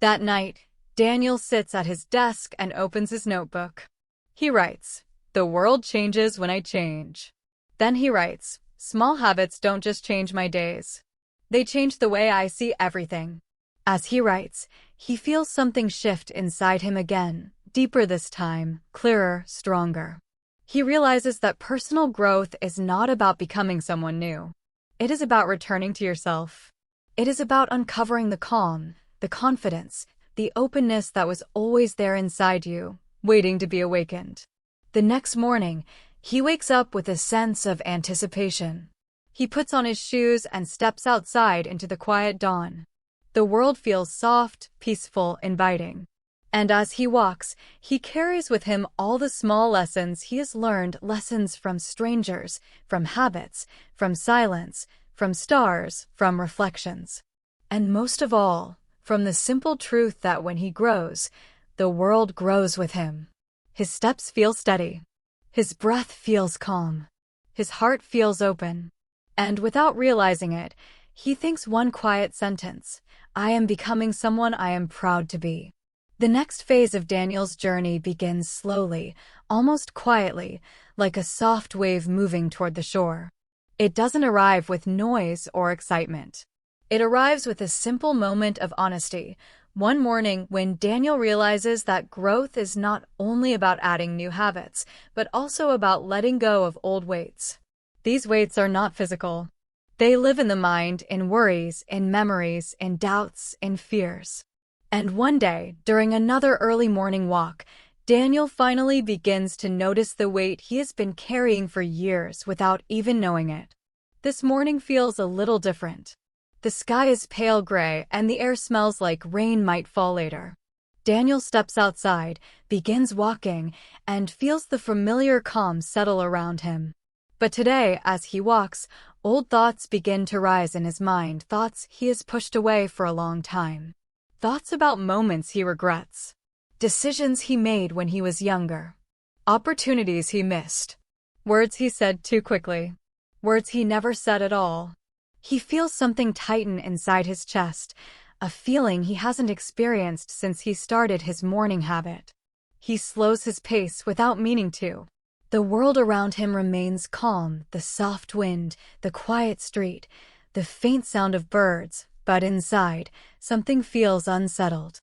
That night, Daniel sits at his desk and opens his notebook. He writes, "The world changes when I change." Then he writes, "Small habits don't just change my days. They change the way I see everything." As he writes, he feels something shift inside him again, deeper this time, clearer, stronger. He realizes that personal growth is not about becoming someone new. It is about returning to yourself. It is about uncovering the calm, the confidence, the openness that was always there inside you, waiting to be awakened. The next morning, he wakes up with a sense of anticipation. He puts on his shoes and steps outside into the quiet dawn. The world feels soft, peaceful, inviting. And as he walks, he carries with him all the small lessons he has learned, lessons from strangers, from habits, from silence, from stars, from reflections. And most of all, from the simple truth that when he grows, the world grows with him. His steps feel steady. His breath feels calm. His heart feels open. And without realizing it, he thinks one quiet sentence, "I am becoming someone I am proud to be." The next phase of Daniel's journey begins slowly, almost quietly, like a soft wave moving toward the shore. It doesn't arrive with noise or excitement. It arrives with a simple moment of honesty, one morning when Daniel realizes that growth is not only about adding new habits, but also about letting go of old weights. These weights are not physical. They live in the mind, in worries, in memories, in doubts, in fears. And one day, during another early morning walk, Daniel finally begins to notice the weight he has been carrying for years without even knowing it. This morning feels a little different. The sky is pale gray and the air smells like rain might fall later. Daniel steps outside, begins walking, and feels the familiar calm settle around him. But today, as he walks, old thoughts begin to rise in his mind, thoughts he has pushed away for a long time. Thoughts about moments he regrets, decisions he made when he was younger, opportunities he missed, words he said too quickly, words he never said at all. He feels something tighten inside his chest, a feeling he hasn't experienced since he started his morning habit. He slows his pace without meaning to. The world around him remains calm, the soft wind, the quiet street, the faint sound of birds, but inside, something feels unsettled.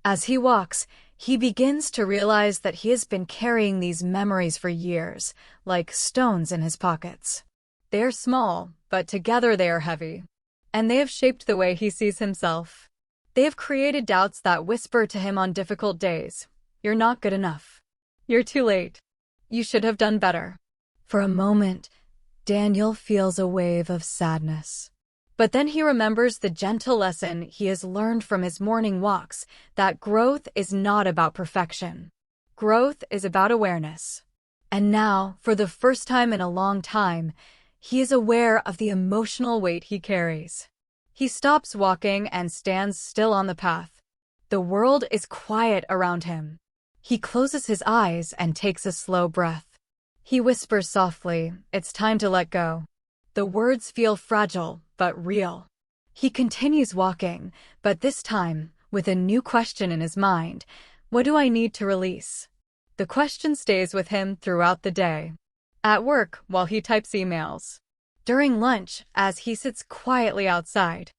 As he walks, he begins to realize that he has been carrying these memories for years, like stones in his pockets. They are small, but together they are heavy. And they have shaped the way he sees himself. They have created doubts that whisper to him on difficult days. You're not good enough. You're too late. You should have done better. For a moment, Daniel feels a wave of sadness. But then he remembers the gentle lesson he has learned from his morning walks, that growth is not about perfection. Growth is about awareness. And now, for the first time in a long time, he is aware of the emotional weight he carries. He stops walking and stands still on the path. The world is quiet around him. He closes his eyes and takes a slow breath. He whispers softly, "It's time to let go." The words feel fragile, but real. He continues walking, but this time, with a new question in his mind: what do I need to release? The question stays with him throughout the day. At work, while he types emails. During lunch, as he sits quietly outside.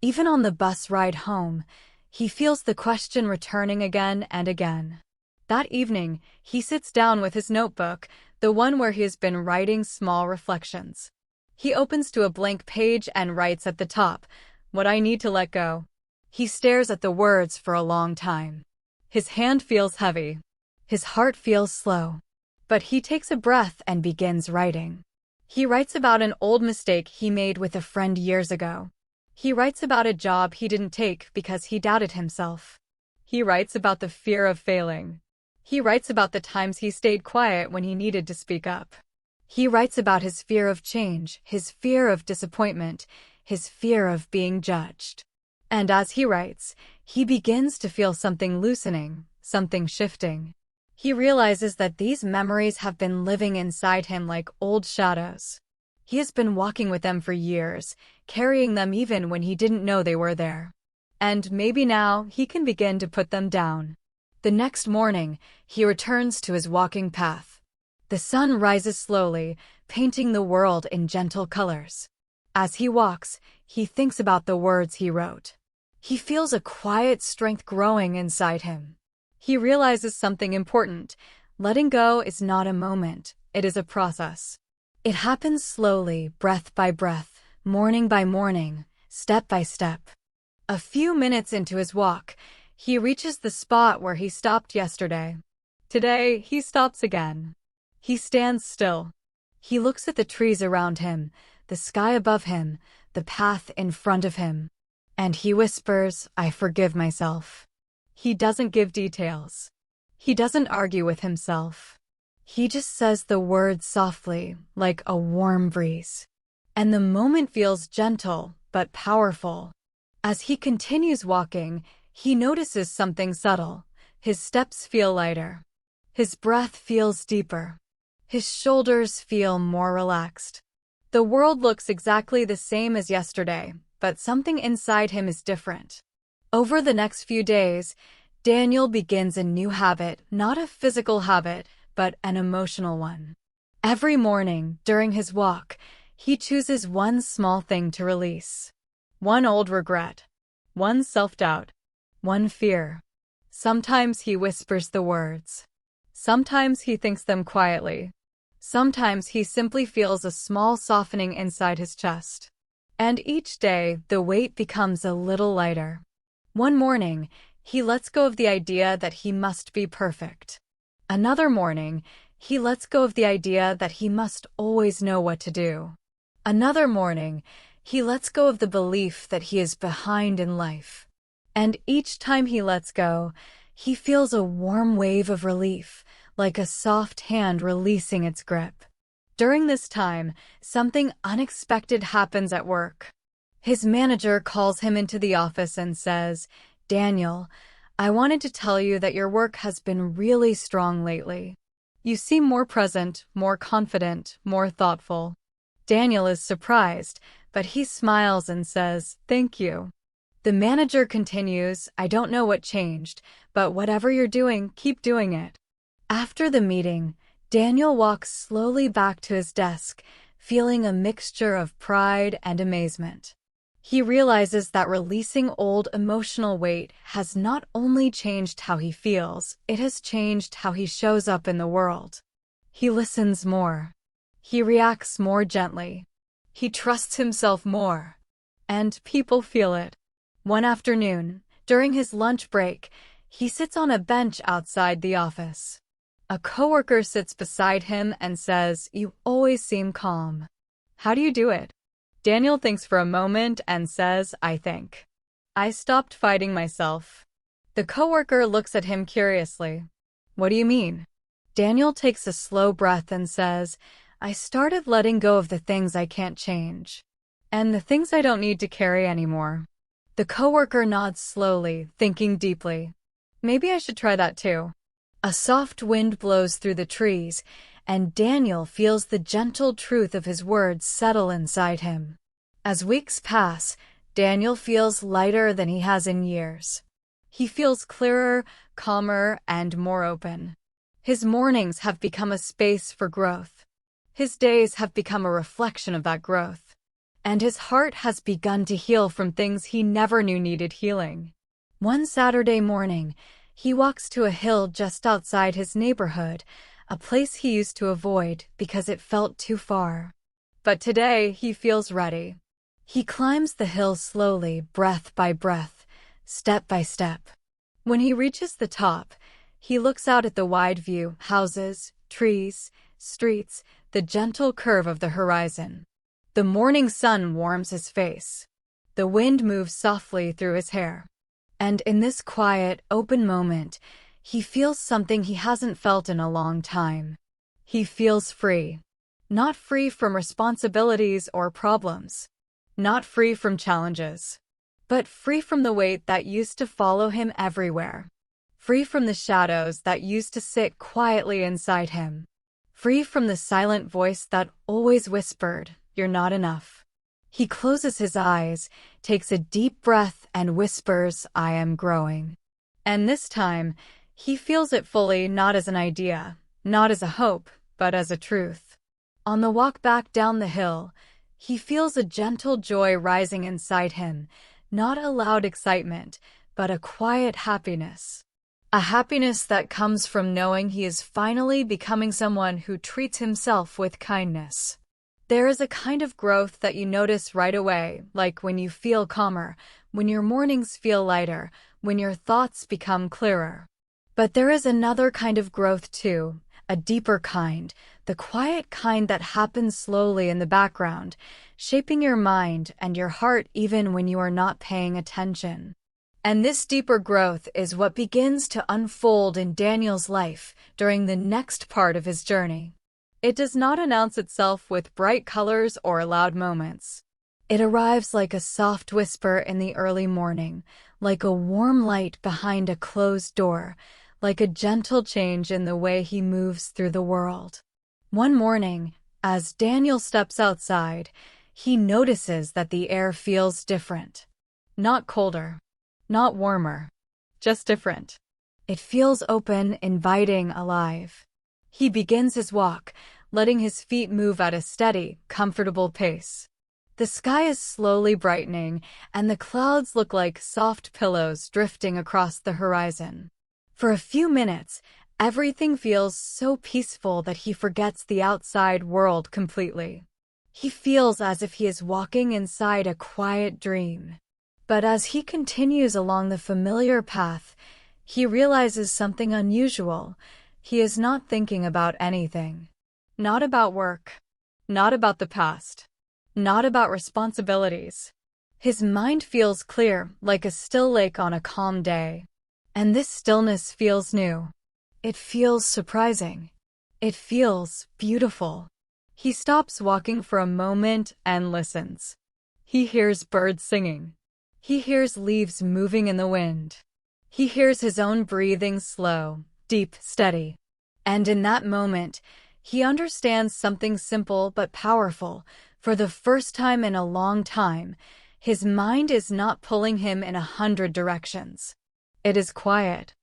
Even on the bus ride home, he feels the question returning again and again. That evening, he sits down with his notebook, the one where he has been writing small reflections. He opens to a blank page and writes at the top, "What I need to let go." He stares at the words for a long time. His hand feels heavy. His heart feels slow. But he takes a breath and begins writing. He writes about an old mistake he made with a friend years ago. He writes about a job he didn't take because he doubted himself. He writes about the fear of failing. He writes about the times he stayed quiet when he needed to speak up. He writes about his fear of change, his fear of disappointment, his fear of being judged. And as he writes, he begins to feel something loosening, something shifting. He realizes that these memories have been living inside him like old shadows. He has been walking with them for years, carrying them even when he didn't know they were there. And maybe now he can begin to put them down. The next morning, he returns to his walking path. The sun rises slowly, painting the world in gentle colors. As he walks, he thinks about the words he wrote. He feels a quiet strength growing inside him. He realizes something important. Letting go is not a moment, it is a process. It happens slowly, breath by breath, morning by morning, step by step. A few minutes into his walk, he reaches the spot where he stopped yesterday. Today, he stops again. He stands still. He looks at the trees around him, the sky above him, the path in front of him. And he whispers, "I forgive myself." He doesn't give details. He doesn't argue with himself. He just says the words softly, like a warm breeze. And the moment feels gentle, but powerful. As he continues walking, he notices something subtle. His steps feel lighter. His breath feels deeper. His shoulders feel more relaxed. The world looks exactly the same as yesterday, but something inside him is different. Over the next few days, Daniel begins a new habit, not a physical habit, but an emotional one. Every morning, during his walk, he chooses one small thing to release. One old regret. One self-doubt. One fear. Sometimes he whispers the words. Sometimes he thinks them quietly. Sometimes he simply feels a small softening inside his chest. And each day, the weight becomes a little lighter. One morning, he lets go of the idea that he must be perfect. Another morning, he lets go of the idea that he must always know what to do. Another morning, he lets go of the belief that he is behind in life. And each time he lets go, he feels a warm wave of relief, like a soft hand releasing its grip. During this time, something unexpected happens at work. His manager calls him into the office and says, "Daniel, I wanted to tell you that your work has been really strong lately. You seem more present, more confident, more thoughtful." Daniel is surprised, but he smiles and says, "Thank you." The manager continues, "I don't know what changed, but whatever you're doing, keep doing it." After the meeting, Daniel walks slowly back to his desk, feeling a mixture of pride and amazement. He realizes that releasing old emotional weight has not only changed how he feels, it has changed how he shows up in the world. He listens more. He reacts more gently. He trusts himself more. And people feel it. One afternoon, during his lunch break, he sits on a bench outside the office. A coworker sits beside him and says, "You always seem calm. How do you do it?" Daniel thinks for a moment and says, I think. I stopped fighting myself. The coworker looks at him curiously. What do you mean? Daniel takes a slow breath and says, I started letting go of the things I can't change. And the things I don't need to carry anymore. The coworker nods slowly, thinking deeply. Maybe I should try that too. A soft wind blows through the trees, and Daniel feels the gentle truth of his words settle inside him. As weeks pass, Daniel feels lighter than he has in years. He feels clearer, calmer, and more open. His mornings have become a space for growth. His days have become a reflection of that growth. And his heart has begun to heal from things he never knew needed healing. One Saturday morning, he walks to a hill just outside his neighborhood, a place he used to avoid because it felt too far. But today, he feels ready. He climbs the hill slowly, breath by breath, step by step. When he reaches the top, he looks out at the wide view, houses, trees, streets, the gentle curve of the horizon. The morning sun warms his face. The wind moves softly through his hair. And in this quiet, open moment, he feels something he hasn't felt in a long time. He feels free. Not free from responsibilities or problems. Not free from challenges. But free from the weight that used to follow him everywhere. Free from the shadows that used to sit quietly inside him. Free from the silent voice that always whispered, "You're not enough." He closes his eyes, takes a deep breath, and whispers, "I am growing." And this time, he feels it fully, not as an idea, not as a hope, but as a truth. On the walk back down the hill, he feels a gentle joy rising inside him, not a loud excitement, but a quiet happiness. A happiness that comes from knowing he is finally becoming someone who treats himself with kindness. There is a kind of growth that you notice right away, like when you feel calmer, when your mornings feel lighter, when your thoughts become clearer. But there is another kind of growth too, a deeper kind, the quiet kind that happens slowly in the background, shaping your mind and your heart even when you are not paying attention. And this deeper growth is what begins to unfold in Daniel's life during the next part of his journey. It does not announce itself with bright colors or loud moments. It arrives like a soft whisper in the early morning, like a warm light behind a closed door, like a gentle change in the way he moves through the world. One morning, as Daniel steps outside, he notices that the air feels different. Not colder. Not warmer, just different. It feels open, inviting, alive. He begins his walk, letting his feet move at a steady, comfortable pace. The sky is slowly brightening, and the clouds look like soft pillows drifting across the horizon. For a few minutes, everything feels so peaceful that he forgets the outside world completely. He feels as if he is walking inside a quiet dream. But as he continues along the familiar path, he realizes something unusual. He is not thinking about anything. Not about work. Not about the past. Not about responsibilities. His mind feels clear, like a still lake on a calm day. And this stillness feels new. It feels surprising. It feels beautiful. He stops walking for a moment and listens. He hears birds singing. He hears leaves moving in the wind. He hears his own breathing slow, deep, steady. And in that moment, he understands something simple but powerful. For the first time in a long time, his mind is not pulling him in 100 directions. It is quiet.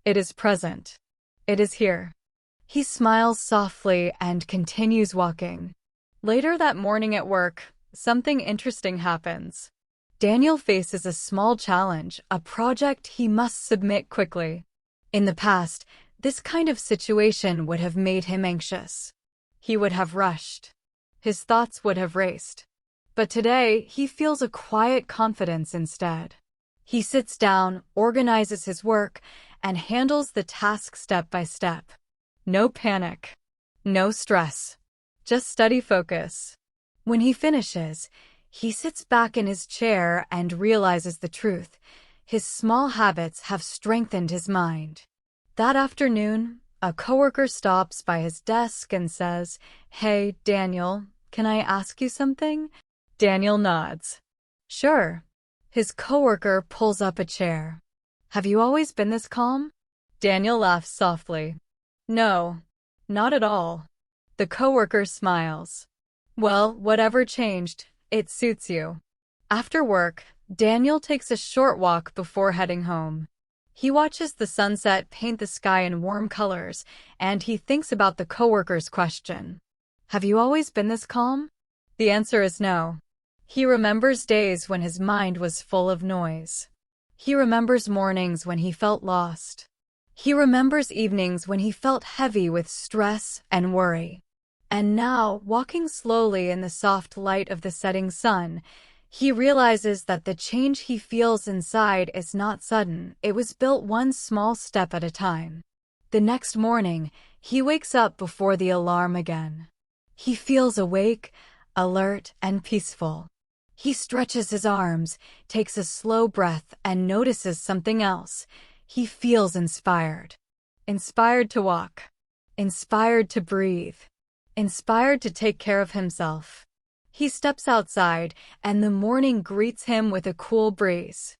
It is present. It is here. He smiles softly and continues walking. Later that morning at work, something interesting happens. Daniel faces a small challenge, a project he must submit quickly. In the past, this kind of situation would have made him anxious. He would have rushed. His thoughts would have raced. But today, he feels a quiet confidence instead. He sits down, organizes his work, and handles the task step by step. No panic. No stress. Just steady focus. When he finishes, He sits back in his chair and realizes the truth. His small habits have strengthened his mind. That afternoon, a coworker stops by his desk and says, "Hey, Daniel, can I ask you something?" Daniel nods. "Sure." His coworker pulls up a chair. "Have you always been this calm?" Daniel laughs softly. "No, not at all." The coworker smiles. "Well, whatever changed, it suits you." After work, Daniel takes a short walk before heading home. He watches the sunset paint the sky in warm colors, and he thinks about the coworker's question. "Have you always been this calm?" The answer is no. He remembers days when his mind was full of noise. He remembers mornings when he felt lost. He remembers evenings when he felt heavy with stress and worry. And now, walking slowly in the soft light of the setting sun, he realizes that the change he feels inside is not sudden. It was built one small step at a time. The next morning, he wakes up before the alarm again. He feels awake, alert, and peaceful. He stretches his arms, takes a slow breath, and notices something else. He feels inspired. Inspired to walk. Inspired to breathe. Inspired to take care of himself. He steps outside, and the morning greets him with a cool breeze.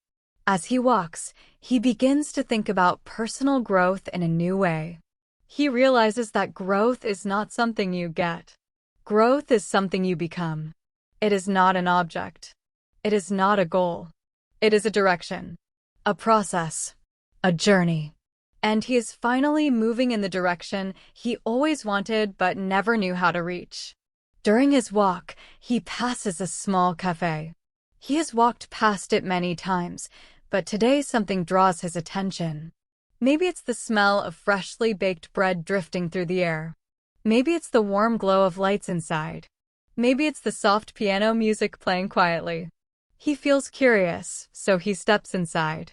As he walks, he begins to think about personal growth in a new way. He realizes that growth is not something you get. Growth is something you become. It is not an object. It is not a goal. It is a direction, a process, a journey. And he is finally moving in the direction he always wanted but never knew how to reach. During his walk, he passes a small cafe. He has walked past it many times, but today something draws his attention. Maybe it's the smell of freshly baked bread drifting through the air. Maybe it's the warm glow of lights inside. Maybe it's the soft piano music playing quietly. He feels curious, so he steps inside.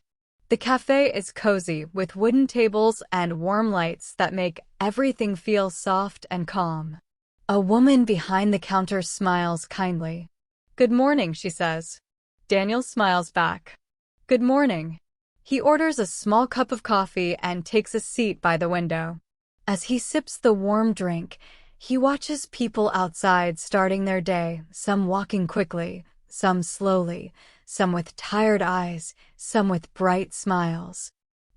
The cafe is cozy, with wooden tables and warm lights that make everything feel soft and calm. A woman behind the counter smiles kindly. "Good morning," she says. Daniel smiles back. "Good morning." He orders a small cup of coffee and takes a seat by the window. As he sips the warm drink, he watches people outside starting their day, some walking quickly, some slowly, some with tired eyes, some with bright smiles.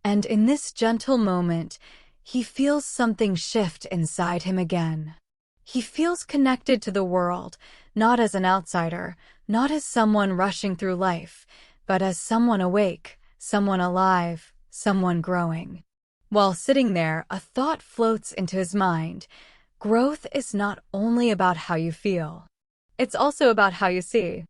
And in this gentle moment, he feels something shift inside him again. He feels connected to the world, not as an outsider, not as someone rushing through life, but as someone awake, someone alive, someone growing. While sitting there, a thought floats into his mind. Growth is not only about how you feel. It's also about how you see.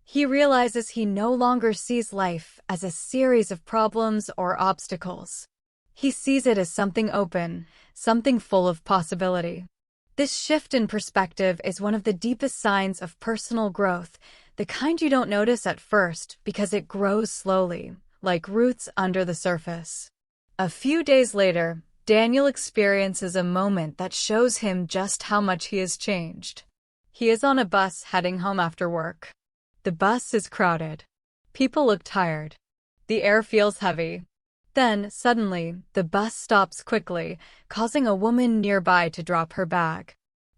He realizes he no longer sees life as a series of problems or obstacles. He sees it as something open, something full of possibility. This shift in perspective is one of the deepest signs of personal growth, the kind you don't notice at first because it grows slowly, like roots under the surface. A few days later, Daniel experiences a moment that shows him just how much he has changed. He is on a bus heading home after work. The bus is crowded. People look tired. The air feels heavy. Then, suddenly, the bus stops quickly, causing a woman nearby to drop her bag.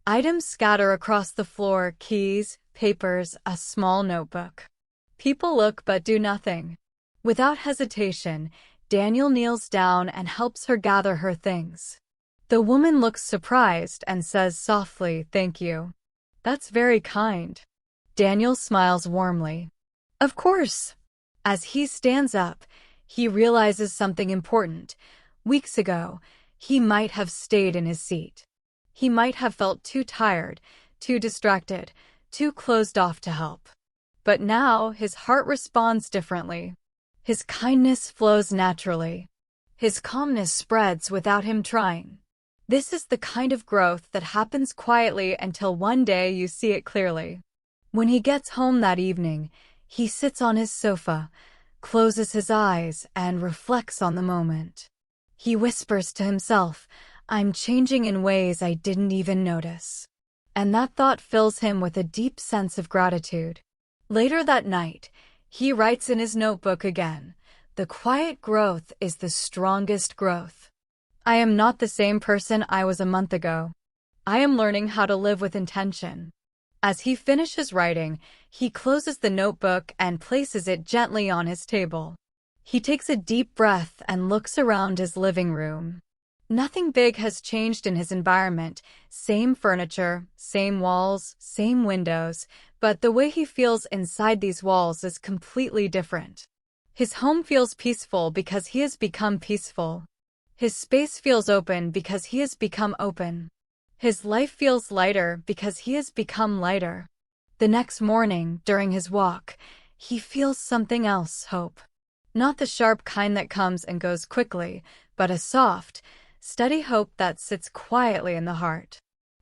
Items scatter across the floor: keys, papers, a small notebook. People look but do nothing. Without hesitation, Daniel kneels down and helps her gather her things. The woman looks surprised and says softly, "Thank you." "That's very kind." Daniel smiles warmly. "Of course." As he stands up, he realizes something important. Weeks ago, he might have stayed in his seat. He might have felt too tired, too distracted, too closed off to help. But now his heart responds differently. His kindness flows naturally. His calmness spreads without him trying. This is the kind of growth that happens quietly until one day you see it clearly. When he gets home that evening, he sits on his sofa, closes his eyes, and reflects on the moment. He whispers to himself, "I'm changing in ways I didn't even notice." And that thought fills him with a deep sense of gratitude. Later that night, he writes in his notebook again, "The quiet growth is the strongest growth. I am not the same person I was a month ago. I am learning how to live with intention." As he finishes writing, he closes the notebook and places it gently on his table. He takes a deep breath and looks around his living room. Nothing big has changed in his environment. Same furniture, same walls, same windows, but the way he feels inside these walls is completely different. His home feels peaceful because he has become peaceful. His space feels open because he has become open. His life feels lighter because he has become lighter. The next morning, during his walk, he feels something else, hope. Not the sharp kind that comes and goes quickly, but a soft, steady hope that sits quietly in the heart.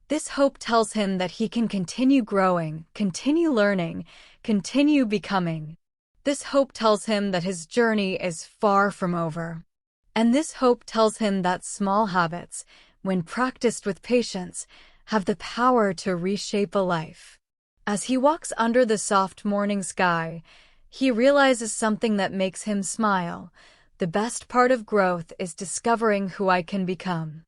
This hope tells him that he can continue growing, continue learning, continue becoming. This hope tells him that his journey is far from over. And this hope tells him that small habits, when practiced with patience, have the power to reshape a life. As he walks under the soft morning sky, he realizes something that makes him smile. The best part of growth is discovering who I can become.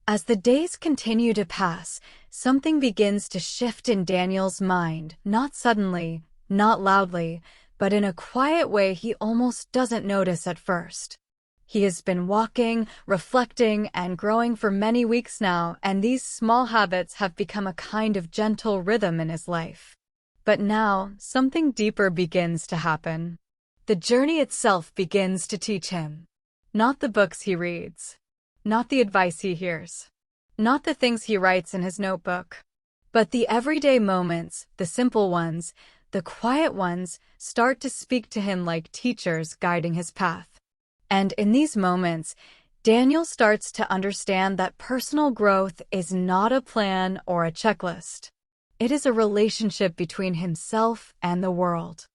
As the days continue to pass, something begins to shift in Daniel's mind, not suddenly, not loudly, but in a quiet way he almost doesn't notice at first. He has been walking, reflecting, and growing for many weeks now, and these small habits have become a kind of gentle rhythm in his life. But now, something deeper begins to happen. The journey itself begins to teach him. Not the books he reads. Not the advice he hears. Not the things he writes in his notebook. But the everyday moments, the simple ones, the quiet ones, start to speak to him like teachers guiding his path. And in these moments, Daniel starts to understand that personal growth is not a plan or a checklist. It is a relationship between himself and the world.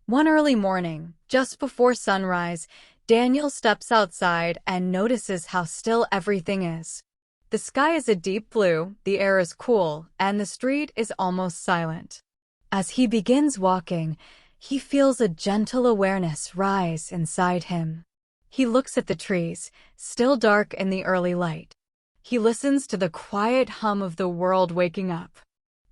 One early morning, just before sunrise, Daniel steps outside and notices how still everything is. The sky is a deep blue, the air is cool, and the street is almost silent. As he begins walking, he feels a gentle awareness rise inside him. He looks at the trees, still dark in the early light. He listens to the quiet hum of the world waking up.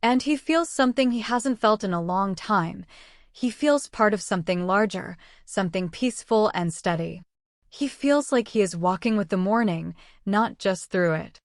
And he feels something he hasn't felt in a long time. He feels part of something larger, something peaceful and steady. He feels like he is walking with the morning, not just through it.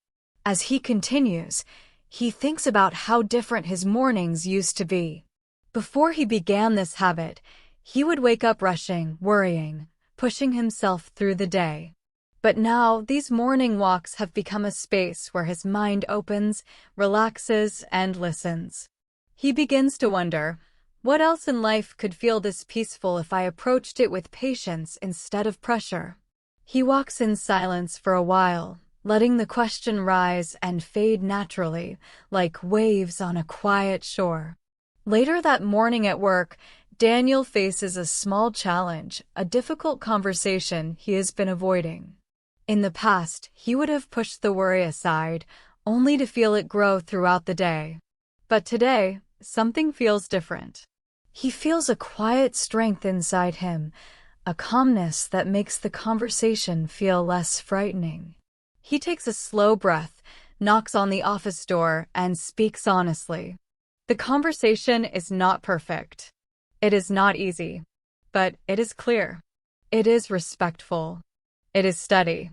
As he continues, he thinks about how different his mornings used to be. Before he began this habit, he would wake up rushing, worrying, pushing himself through the day. But now, these morning walks have become a space where his mind opens, relaxes, and listens. He begins to wonder, what else in life could feel this peaceful if I approached it with patience instead of pressure? He walks in silence for a while, letting the question rise and fade naturally, like waves on a quiet shore. Later that morning at work, Daniel faces a small challenge, a difficult conversation he has been avoiding. In the past, he would have pushed the worry aside, only to feel it grow throughout the day. But today, something feels different. He feels a quiet strength inside him, a calmness that makes the conversation feel less frightening. He takes a slow breath, knocks on the office door, and speaks honestly. The conversation is not perfect. It is not easy, but it is clear. It is respectful. It is steady.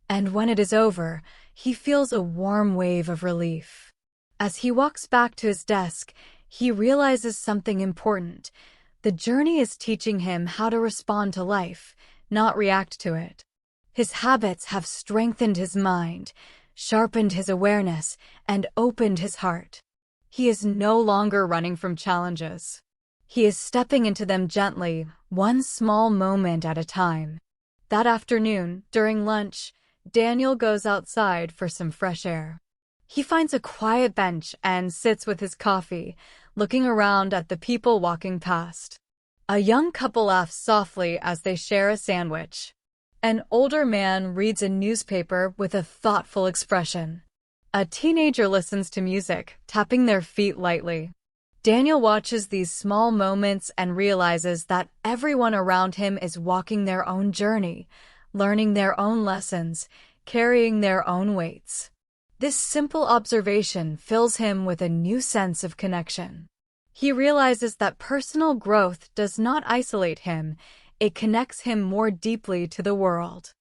And when it is over, he feels a warm wave of relief. As he walks back to his desk, he realizes something important. The journey is teaching him how to respond to life, not react to it. His habits have strengthened his mind, sharpened his awareness, and opened his heart. He is no longer running from challenges. He is stepping into them gently, one small moment at a time. That afternoon, during lunch, Daniel goes outside for some fresh air. He finds a quiet bench and sits with his coffee, looking around at the people walking past. A young couple laughs softly as they share a sandwich. An older man reads a newspaper with a thoughtful expression. A teenager listens to music, tapping their feet lightly. Daniel watches these small moments and realizes that everyone around him is walking their own journey, learning their own lessons, carrying their own weights. This simple observation fills him with a new sense of connection. He realizes that personal growth does not isolate him, it connects him more deeply to the world.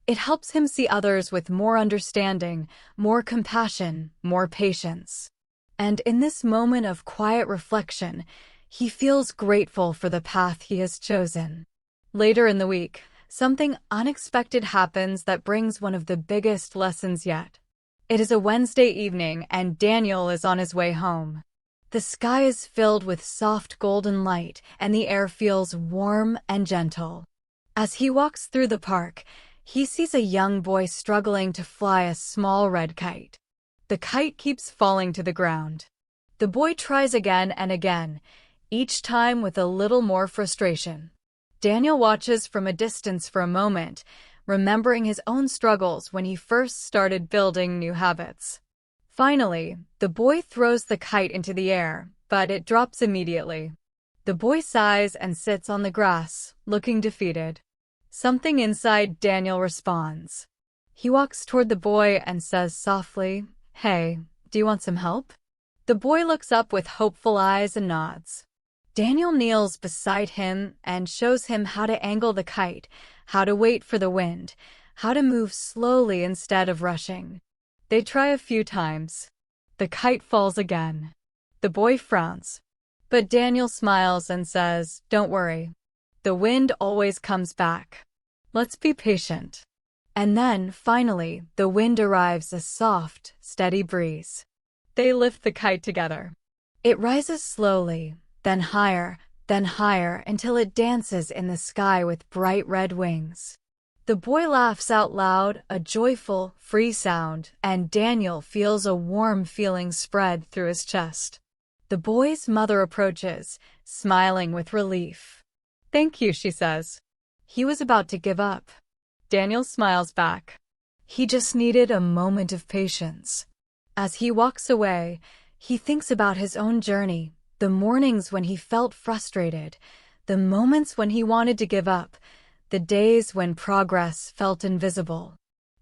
It helps him see others with more understanding, more compassion, more patience. And in this moment of quiet reflection, he feels grateful for the path he has chosen. Later in the week, something unexpected happens that brings one of the biggest lessons yet. It is a Wednesday evening and Daniel is on his way home. The sky is filled with soft golden light and the air feels warm and gentle. As he walks through the park, he sees a young boy struggling to fly a small red kite. The kite keeps falling to the ground. The boy tries again and again, each time with a little more frustration. Daniel watches from a distance for a moment, remembering his own struggles when he first started building new habits. Finally, the boy throws the kite into the air, but it drops immediately. The boy sighs and sits on the grass, looking defeated. Something inside Daniel responds. He walks toward the boy and says softly, "Hey, do you want some help?" The boy looks up with hopeful eyes and nods. Daniel kneels beside him and shows him how to angle the kite, how to wait for the wind, how to move slowly instead of rushing. They try a few times. The kite falls again. The boy frowns. But Daniel smiles and says, "Don't worry. The wind always comes back. Let's be patient." And then, finally, the wind arrives, a soft, steady breeze. They lift the kite together. It rises slowly, then higher, until it dances in the sky with bright red wings. The boy laughs out loud, a joyful, free sound, and Daniel feels a warm feeling spread through his chest. The boy's mother approaches, smiling with relief. "Thank you," she says. He was about to give up. Daniel smiles back. He just needed a moment of patience. As he walks away, he thinks about his own journey, the mornings when he felt frustrated, the moments when he wanted to give up, the days when progress felt invisible.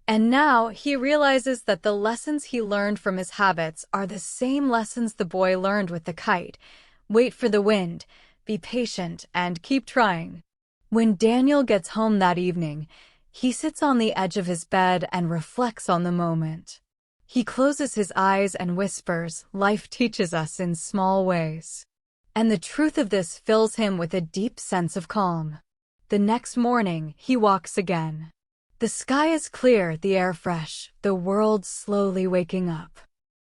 And now he realizes that the lessons he learned from his habits are the same lessons the boy learned with the kite. Wait for the wind, be patient, and keep trying. When Daniel gets home that evening, he sits on the edge of his bed and reflects on the moment. He closes his eyes and whispers, "Life teaches us in small ways." And the truth of this fills him with a deep sense of calm. The next morning, he walks again. The sky is clear, the air fresh, the world slowly waking up.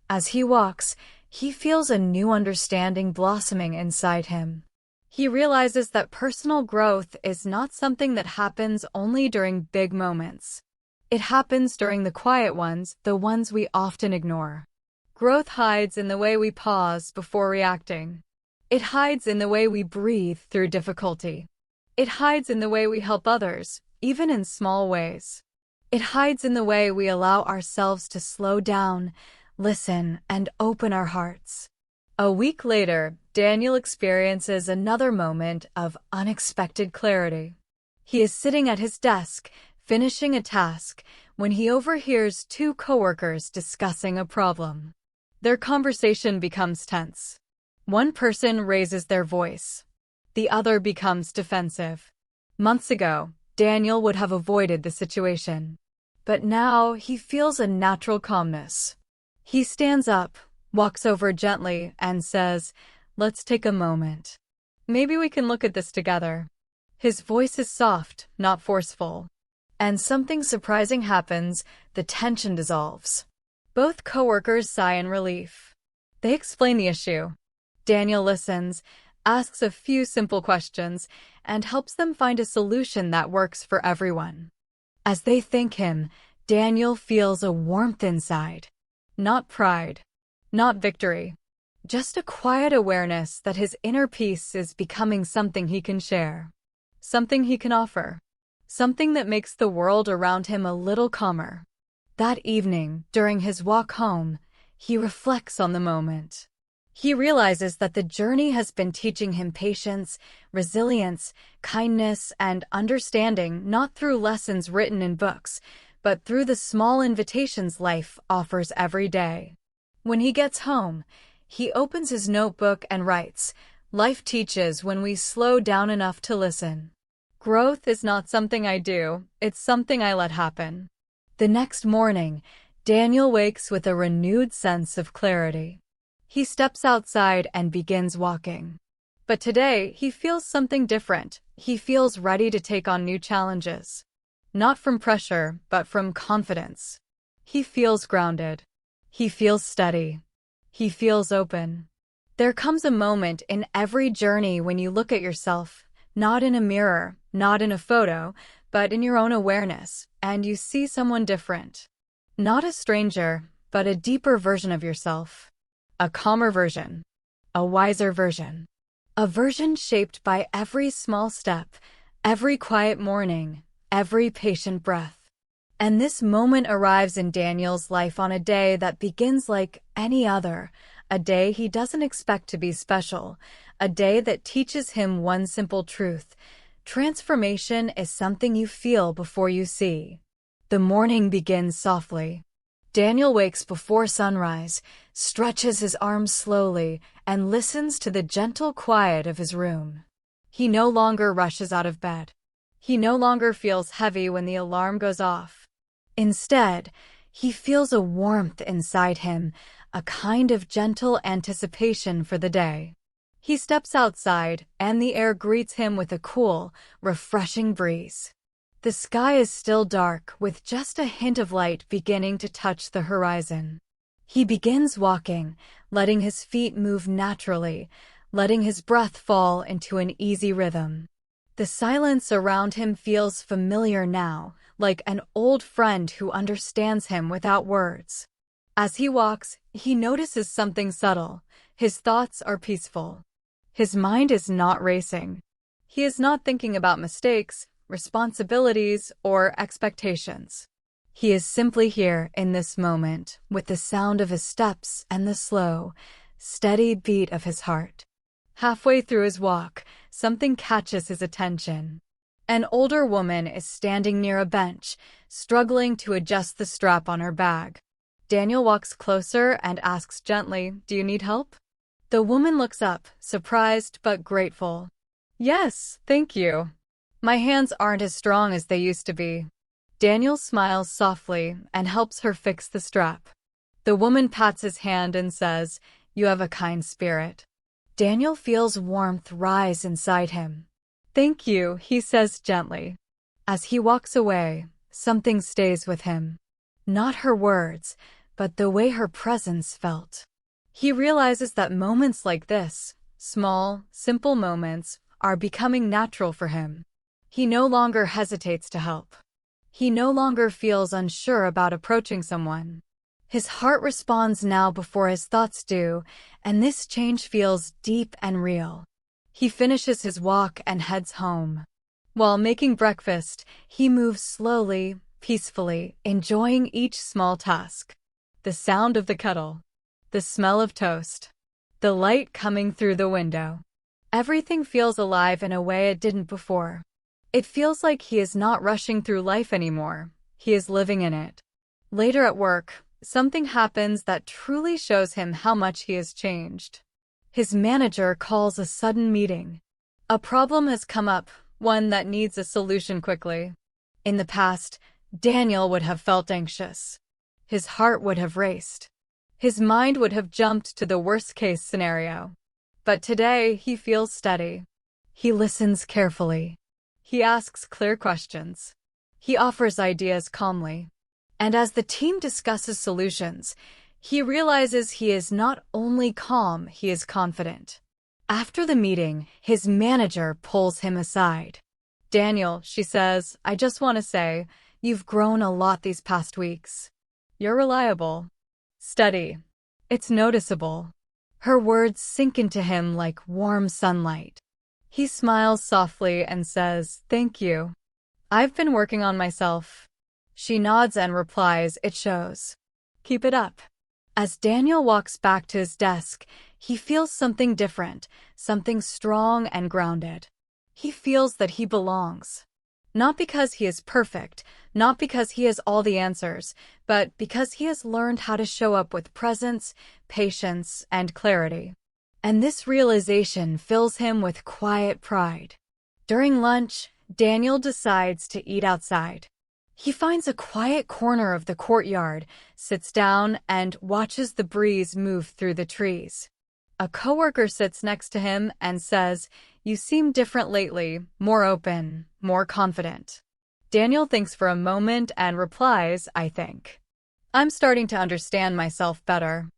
As he walks, he feels a new understanding blossoming inside him. He realizes that personal growth is not something that happens only during big moments. It happens during the quiet ones, the ones we often ignore. Growth hides in the way we pause before reacting. It hides in the way we breathe through difficulty. It hides in the way we help others, even in small ways. It hides in the way we allow ourselves to slow down, listen, and open our hearts. A week later, Daniel experiences another moment of unexpected clarity. He is sitting at his desk, finishing a task, when he overhears two coworkers discussing a problem. Their conversation becomes tense. One person raises their voice. The other becomes defensive. Months ago, Daniel would have avoided the situation. But now he feels a natural calmness. He stands up, walks over gently, and says, "Let's take a moment. Maybe we can look at this together." His voice is soft, not forceful. And something surprising happens, the tension dissolves. Both coworkers sigh in relief. They explain the issue. Daniel listens, asks a few simple questions, and helps them find a solution that works for everyone. As they thank him, Daniel feels a warmth inside. Not pride, not victory, just a quiet awareness that his inner peace is becoming something he can share, something he can offer, something that makes the world around him a little calmer. That evening, during his walk home, he reflects on the moment. He realizes that the journey has been teaching him patience, resilience, kindness, and understanding not through lessons written in books, but through the small invitations life offers every day. When he gets home, he opens his notebook and writes, "Life teaches when we slow down enough to listen. Growth is not something I do, it's something I let happen." The next morning, Daniel wakes with a renewed sense of clarity. He steps outside and begins walking. But today, he feels something different. He feels ready to take on new challenges. Not from pressure, but from confidence. He feels grounded. He feels steady. He feels open. There comes a moment in every journey when you look at yourself, not in a mirror, not in a photo, but in your own awareness, and you see someone different. Not a stranger, but a deeper version of yourself. A calmer version. A wiser version. A version shaped by every small step, every quiet morning, every patient breath. And this moment arrives in Daniel's life on a day that begins like any other, a day he doesn't expect to be special, a day that teaches him one simple truth: transformation is something you feel before you see. The morning begins softly. Daniel wakes before sunrise, stretches his arms slowly, and listens to the gentle quiet of his room. He no longer rushes out of bed. He no longer feels heavy when the alarm goes off. Instead, he feels a warmth inside him, a kind of gentle anticipation for the day. He steps outside, and the air greets him with a cool, refreshing breeze. The sky is still dark, with just a hint of light beginning to touch the horizon. He begins walking, letting his feet move naturally, letting his breath fall into an easy rhythm. The silence around him feels familiar now, like an old friend who understands him without words. As he walks, he notices something subtle. His thoughts are peaceful. His mind is not racing. He is not thinking about mistakes, responsibilities, or expectations. He is simply here in this moment, with the sound of his steps and the slow, steady beat of his heart. Halfway through his walk, something catches his attention. An older woman is standing near a bench, struggling to adjust the strap on her bag. Daniel walks closer and asks gently, "Do you need help?" The woman looks up, surprised but grateful. "Yes, thank you. My hands aren't as strong as they used to be." Daniel smiles softly and helps her fix the strap. The woman pats his hand and says, "You have a kind spirit." Daniel feels warmth rise inside him. "Thank you," he says gently. As he walks away, something stays with him. Not her words, but the way her presence felt. He realizes that moments like this, small, simple moments, are becoming natural for him. He no longer hesitates to help. He no longer feels unsure about approaching someone. His heart responds now before his thoughts do, and this change feels deep and real. He finishes his walk and heads home. While making breakfast, he moves slowly, peacefully, enjoying each small task. The sound of the kettle, the smell of toast, the light coming through the window. Everything feels alive in a way it didn't before. It feels like he is not rushing through life anymore. He is living in it. Later at work, something happens that truly shows him how much he has changed. His manager calls a sudden meeting. A problem has come up, one that needs a solution quickly. In the past, Daniel would have felt anxious. His heart would have raced. His mind would have jumped to the worst-case scenario. But today, he feels steady. He listens carefully. He asks clear questions. He offers ideas calmly. And as the team discusses solutions, he realizes he is not only calm, he is confident. After the meeting, his manager pulls him aside. "Daniel," she says, "I just want to say, you've grown a lot these past weeks. You're reliable. Steady. It's noticeable." Her words sink into him like warm sunlight. He smiles softly and says, "Thank you. I've been working on myself." She nods and replies, "It shows. Keep it up." As Daniel walks back to his desk, He feels something different, something strong and grounded. He feels that he belongs. Not because he is perfect, not because he has all the answers, but because he has learned how to show up with presence, patience, and clarity. And this realization fills him with quiet pride. During lunch, Daniel decides to eat outside. He finds a quiet corner of the courtyard, sits down, and watches the breeze move through the trees. A coworker sits next to him and says, "You seem different lately, more open, more confident." Daniel thinks for a moment and replies, "I think I'm starting to understand myself better."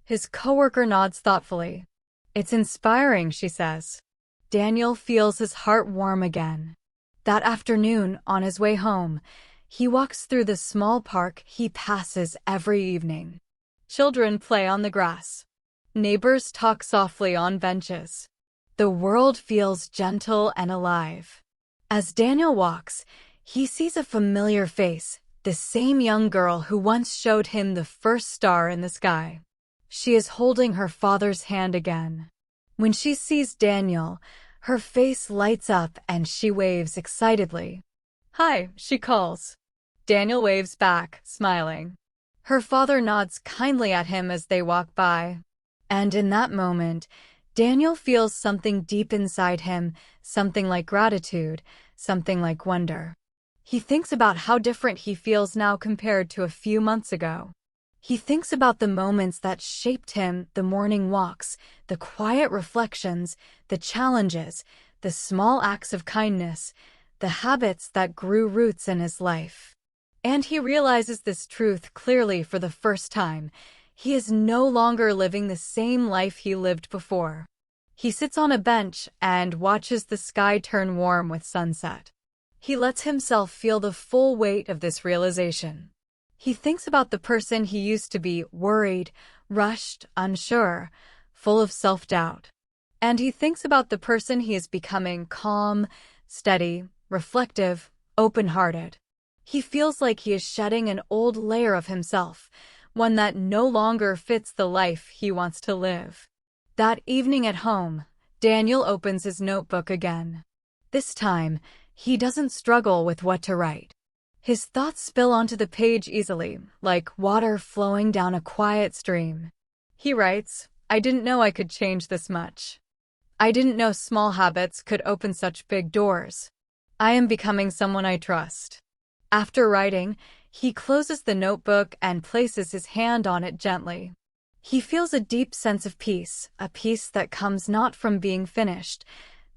His coworker nods thoughtfully. "It's inspiring," she says. Daniel feels his heart warm again. That afternoon, on his way home, he walks through the small park he passes every evening. Children play on the grass. Neighbors talk softly on benches. The world feels gentle and alive. As Daniel walks, he sees a familiar face, the same young girl who once showed him the first star in the sky. She is holding her father's hand again. When she sees Daniel, her face lights up and she waves excitedly. "Hi," she calls. Daniel waves back, smiling. Her father nods kindly at him as they walk by. And in that moment, Daniel feels something deep inside him, something like gratitude, something like wonder. He thinks about how different he feels now compared to a few months ago. He thinks about the moments that shaped him, the morning walks, the quiet reflections, the challenges, the small acts of kindness, the habits that grew roots in his life. And he realizes this truth clearly for the first time. He is no longer living the same life he lived before. He sits on a bench and watches the sky turn warm with sunset. He lets himself feel the full weight of this realization. He thinks about the person he used to be, worried, rushed, unsure, full of self-doubt. And he thinks about the person he is becoming, calm, steady, reflective, open-hearted. He feels like he is shedding an old layer of himself, one that no longer fits the life he wants to live. That evening at home, Daniel opens his notebook again. This time, he doesn't struggle with what to write. His thoughts spill onto the page easily, like water flowing down a quiet stream. He writes, "I didn't know I could change this much. I didn't know small habits could open such big doors. I am becoming someone I trust." After writing, he closes the notebook and places his hand on it gently. He feels a deep sense of peace, a peace that comes not from being finished,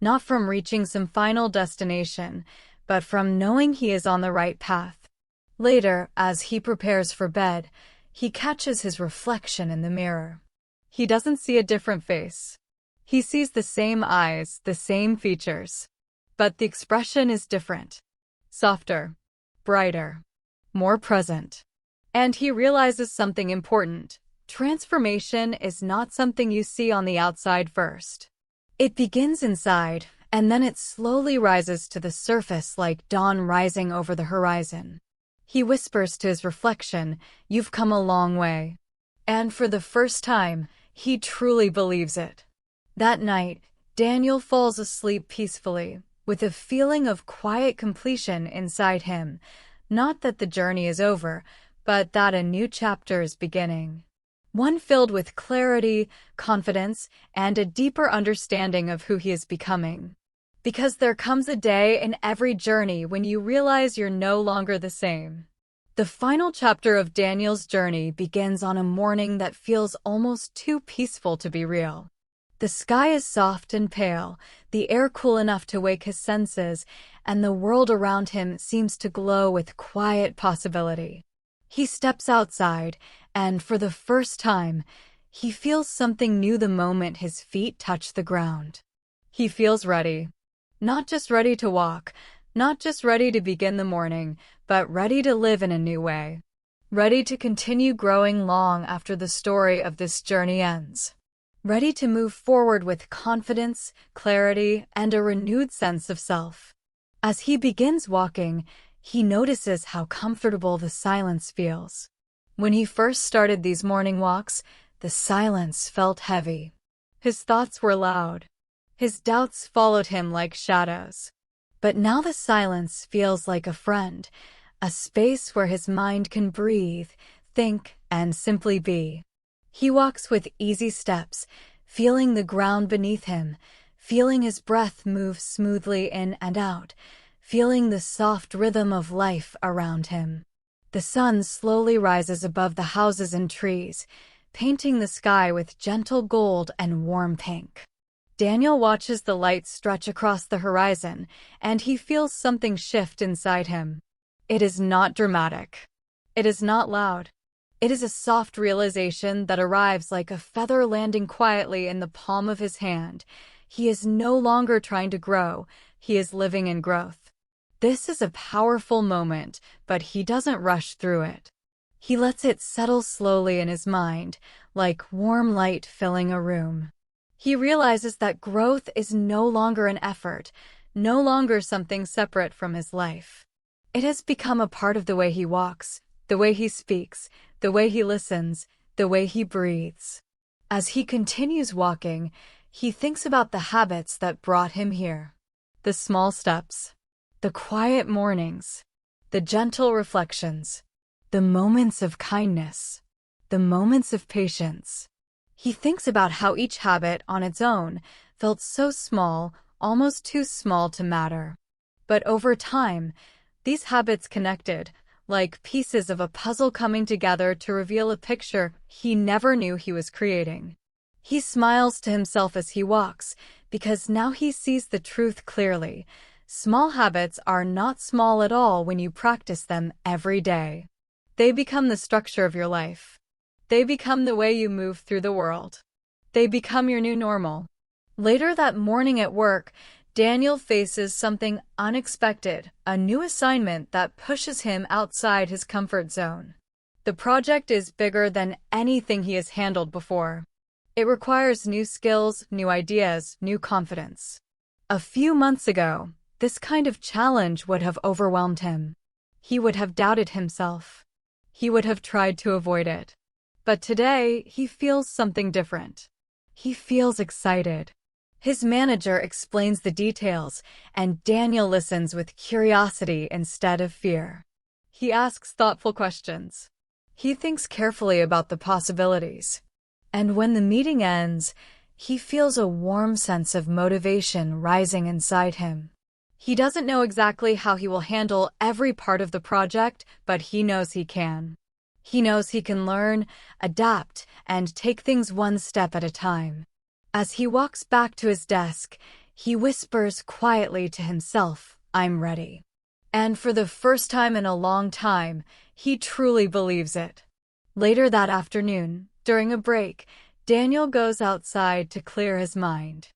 not from reaching some final destination, but from knowing he is on the right path. Later, as he prepares for bed, he catches his reflection in the mirror. He doesn't see a different face. He sees the same eyes, the same features. But the expression is different. Softer, brighter, more present. And he realizes something important. Transformation is not something you see on the outside first. It begins inside, and then it slowly rises to the surface like dawn rising over the horizon. He whispers to his reflection, "You've come a long way." And for the first time, he truly believes it. That night, Daniel falls asleep peacefully, with a feeling of quiet completion inside him. Not that the journey is over, but that a new chapter is beginning. One filled with clarity, confidence, and a deeper understanding of who he is becoming. Because there comes a day in every journey when you realize you're no longer the same. The final chapter of Daniel's journey begins on a morning that feels almost too peaceful to be real. The sky is soft and pale, the air cool enough to wake his senses, and the world around him seems to glow with quiet possibility. He steps outside, and for the first time, he feels something new the moment his feet touch the ground. He feels ready. Not just ready to walk, not just ready to begin the morning, but ready to live in a new way. Ready to continue growing long after the story of this journey ends. Ready to move forward with confidence, clarity, and a renewed sense of self. As he begins walking, he notices how comfortable the silence feels. When he first started these morning walks, the silence felt heavy. His thoughts were loud. His doubts followed him like shadows. But now the silence feels like a friend, a space where his mind can breathe, think, and simply be. He walks with easy steps, feeling the ground beneath him, feeling his breath move smoothly in and out, feeling the soft rhythm of life around him. The sun slowly rises above the houses and trees, painting the sky with gentle gold and warm pink. Daniel watches the light stretch across the horizon, and he feels something shift inside him. It is not dramatic. It is not loud. It is a soft realization that arrives like a feather landing quietly in the palm of his hand. He is no longer trying to grow. He is living in growth. This is a powerful moment, but he doesn't rush through it. He lets it settle slowly in his mind, like warm light filling a room. He realizes that growth is no longer an effort, no longer something separate from his life. It has become a part of the way he walks, the way he speaks, the way he listens, the way he breathes. As he continues walking, he thinks about the habits that brought him here. The small steps, the quiet mornings, the gentle reflections, the moments of kindness, the moments of patience. He thinks about how each habit on its own felt so small, almost too small to matter. But over time, these habits connected, like pieces of a puzzle coming together to reveal a picture he never knew he was creating. He smiles to himself as he walks, because now he sees the truth clearly. Small habits are not small at all when you practice them every day. They become the structure of your life. They become the way you move through the world. They become your new normal. Later that morning at work, Daniel faces something unexpected, a new assignment that pushes him outside his comfort zone. The project is bigger than anything he has handled before. It requires new skills, new ideas, new confidence. A few months ago, this kind of challenge would have overwhelmed him. He would have doubted himself. He would have tried to avoid it. But today, he feels something different. He feels excited. His manager explains the details, and Daniel listens with curiosity instead of fear. He asks thoughtful questions. He thinks carefully about the possibilities. And when the meeting ends, he feels a warm sense of motivation rising inside him. He doesn't know exactly how he will handle every part of the project, but he knows he can. He knows he can learn, adapt, and take things one step at a time. As he walks back to his desk, he whispers quietly to himself, "I'm ready." And for the first time in a long time, he truly believes it. Later that afternoon, during a break, Daniel goes outside to clear his mind.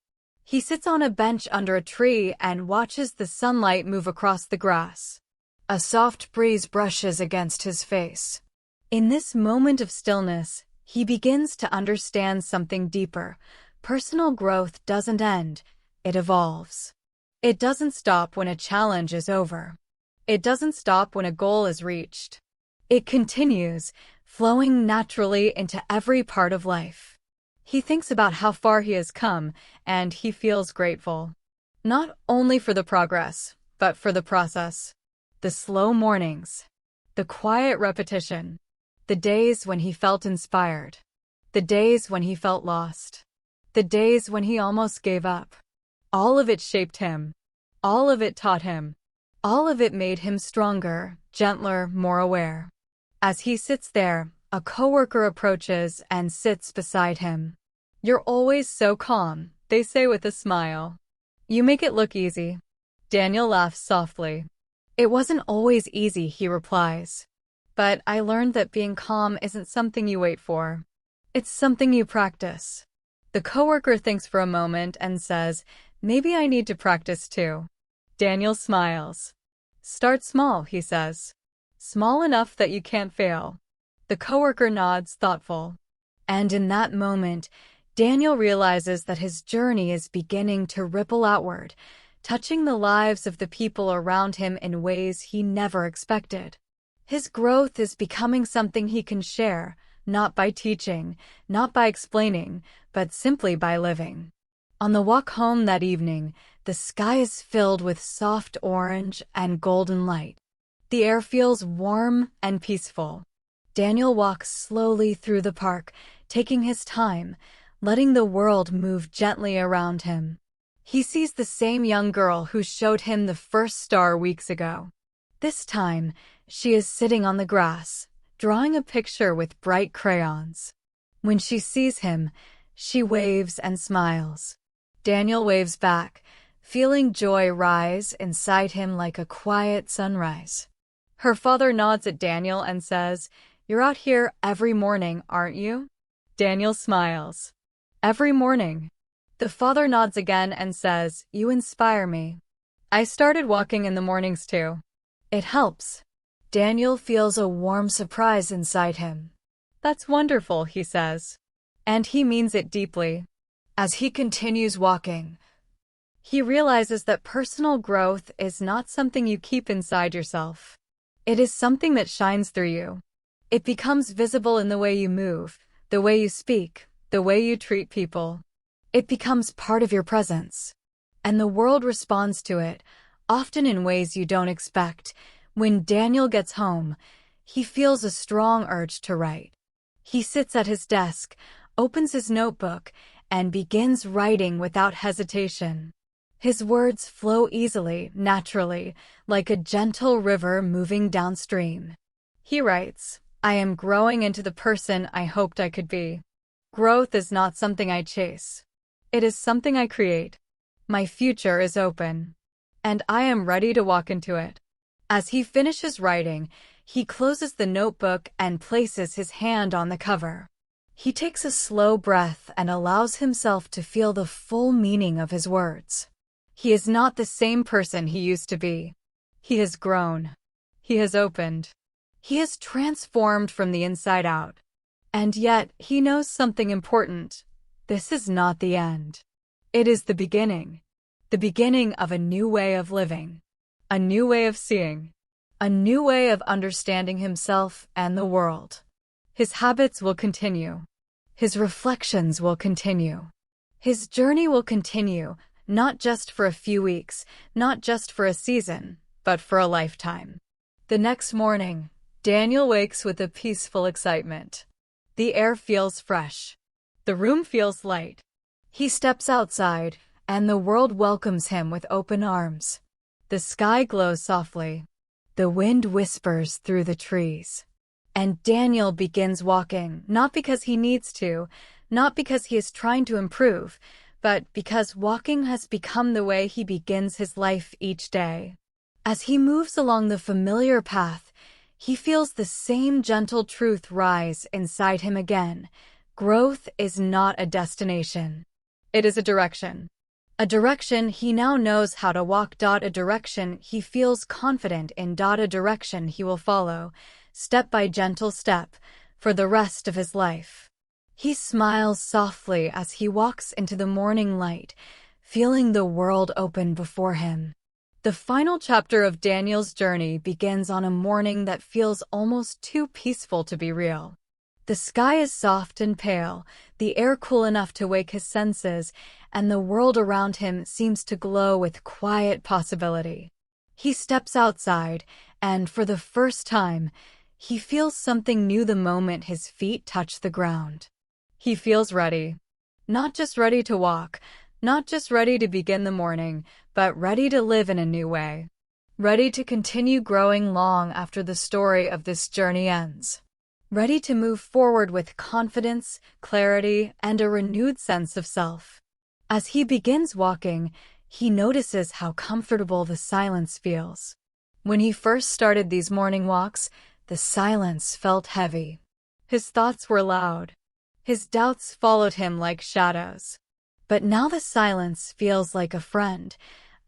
He sits on a bench under a tree and watches the sunlight move across the grass. A soft breeze brushes against his face. In this moment of stillness, he begins to understand something deeper. Personal growth doesn't end, it evolves. It doesn't stop when a challenge is over. It doesn't stop when a goal is reached. It continues, flowing naturally into every part of life. He thinks about how far he has come, and he feels grateful. Not only for the progress, but for the process. The slow mornings. The quiet repetition. The days when he felt inspired. The days when he felt lost. The days when he almost gave up. All of it shaped him. All of it taught him. All of it made him stronger, gentler, more aware. As he sits there, a coworker approaches and sits beside him. "You're always so calm," they say with a smile. "You make it look easy." Daniel laughs softly. "It wasn't always easy," he replies. "But I learned that being calm isn't something you wait for. It's something you practice." The coworker thinks for a moment and says, "Maybe I need to practice too." Daniel smiles. "Start small," he says. "Small enough that you can't fail." The coworker nods, thoughtful. And in that moment, Daniel realizes that his journey is beginning to ripple outward, touching the lives of the people around him in ways he never expected. His growth is becoming something he can share, not by teaching, not by explaining, but simply by living. On the walk home that evening, the sky is filled with soft orange and golden light. The air feels warm and peaceful. Daniel walks slowly through the park, taking his time, letting the world move gently around him. He sees the same young girl who showed him the first star weeks ago. This time, she is sitting on the grass, drawing a picture with bright crayons. When she sees him, she waves and smiles. Daniel waves back, feeling joy rise inside him like a quiet sunrise. Her father nods at Daniel and says, "You're out here every morning, aren't you?" Daniel smiles. "Every morning." The father nods again and says, "You inspire me. I started walking in the mornings too. It helps." Daniel feels a warm surprise inside him. "That's wonderful," he says. And he means it deeply. As he continues walking, he realizes that personal growth is not something you keep inside yourself. It is something that shines through you. It becomes visible in the way you move, the way you speak, the way you treat people. It becomes part of your presence. And the world responds to it, often in ways you don't expect. When Daniel gets home, he feels a strong urge to write. He sits at his desk, opens his notebook, and begins writing without hesitation. His words flow easily, naturally, like a gentle river moving downstream. He writes, "I am growing into the person I hoped I could be. Growth is not something I chase. It is something I create. My future is open, and I am ready to walk into it." As he finishes writing, he closes the notebook and places his hand on the cover. He takes a slow breath and allows himself to feel the full meaning of his words. He is not the same person he used to be. He has grown. He has opened. He has transformed from the inside out. And yet, he knows something important. This is not the end. It is the beginning of a new way of living, a new way of seeing, a new way of understanding himself and the world. His habits will continue. His reflections will continue. His journey will continue, not just for a few weeks, not just for a season, but for a lifetime. The next morning, Daniel wakes with a peaceful excitement. The air feels fresh. The room feels light. He steps outside, and the world welcomes him with open arms. The sky glows softly. The wind whispers through the trees. And Daniel begins walking, not because he needs to, not because he is trying to improve, but because walking has become the way he begins his life each day. As he moves along the familiar path, he feels the same gentle truth rise inside him again. Growth is not a destination. It is a direction. A direction he now knows how to walk. A direction he feels confident in. A direction he will follow, step by gentle step, for the rest of his life. He smiles softly as he walks into the morning light, feeling the world open before him. The final chapter of Daniel's journey begins on a morning that feels almost too peaceful to be real. The sky is soft and pale, the air cool enough to wake his senses, and the world around him seems to glow with quiet possibility. He steps outside, and for the first time, he feels something new the moment his feet touch the ground. He feels ready. Not just ready to walk, not just ready to begin the morning, but ready to live in a new way. Ready to continue growing long after the story of this journey ends. Ready to move forward with confidence, clarity, and a renewed sense of self. As he begins walking, he notices how comfortable the silence feels. When he first started these morning walks, the silence felt heavy. His thoughts were loud. His doubts followed him like shadows. But now the silence feels like a friend,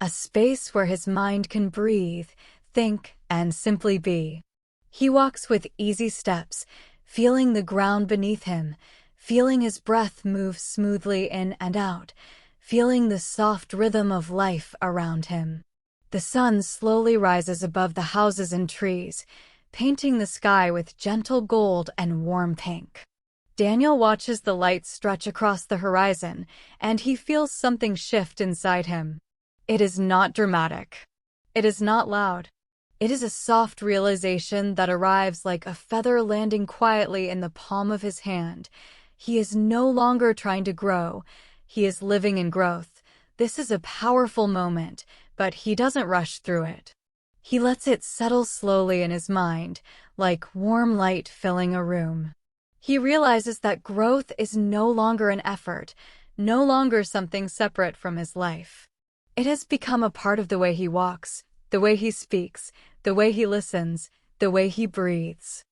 a space where his mind can breathe, think, and simply be. He walks with easy steps, feeling the ground beneath him, feeling his breath move smoothly in and out, feeling the soft rhythm of life around him. The sun slowly rises above the houses and trees, painting the sky with gentle gold and warm pink. Daniel watches the light stretch across the horizon, and he feels something shift inside him. It is not dramatic. It is not loud. It is a soft realization that arrives like a feather landing quietly in the palm of his hand. He is no longer trying to grow. He is living in growth. This is a powerful moment, but he doesn't rush through it. He lets it settle slowly in his mind, like warm light filling a room. He realizes that growth is no longer an effort, no longer something separate from his life. It has become a part of the way he walks, the way he speaks, the way he listens, the way he breathes.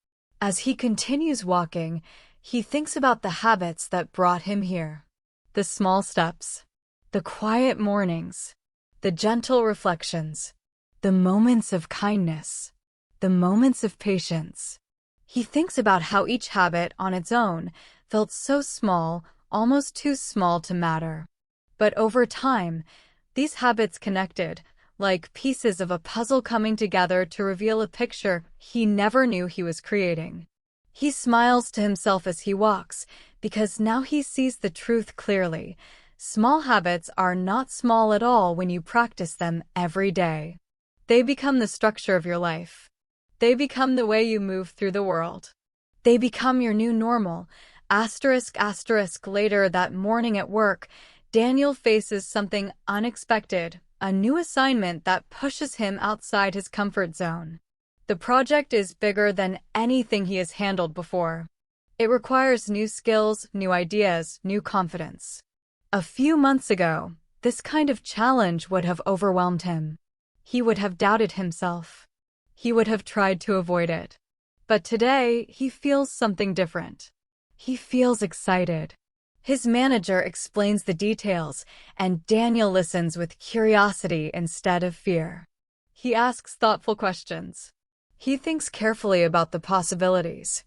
As he continues walking, he thinks about the habits that brought him here. The small steps, the quiet mornings, the gentle reflections, the moments of kindness, the moments of patience. He thinks about how each habit on its own felt so small, almost too small to matter. But over time, these habits connected, like pieces of a puzzle coming together to reveal a picture he never knew he was creating. He smiles to himself as he walks, because now he sees the truth clearly. Small habits are not small at all when you practice them every day. They become the structure of your life. They become the way you move through the world. They become your new normal. Later that morning at work, Daniel faces something unexpected, a new assignment that pushes him outside his comfort zone. The project is bigger than anything he has handled before. It requires new skills, new ideas, new confidence. A few months ago, this kind of challenge would have overwhelmed him. He would have doubted himself. He would have tried to avoid it. But today, he feels something different. He feels excited. His manager explains the details, and Daniel listens with curiosity instead of fear. He asks thoughtful questions. He thinks carefully about the possibilities.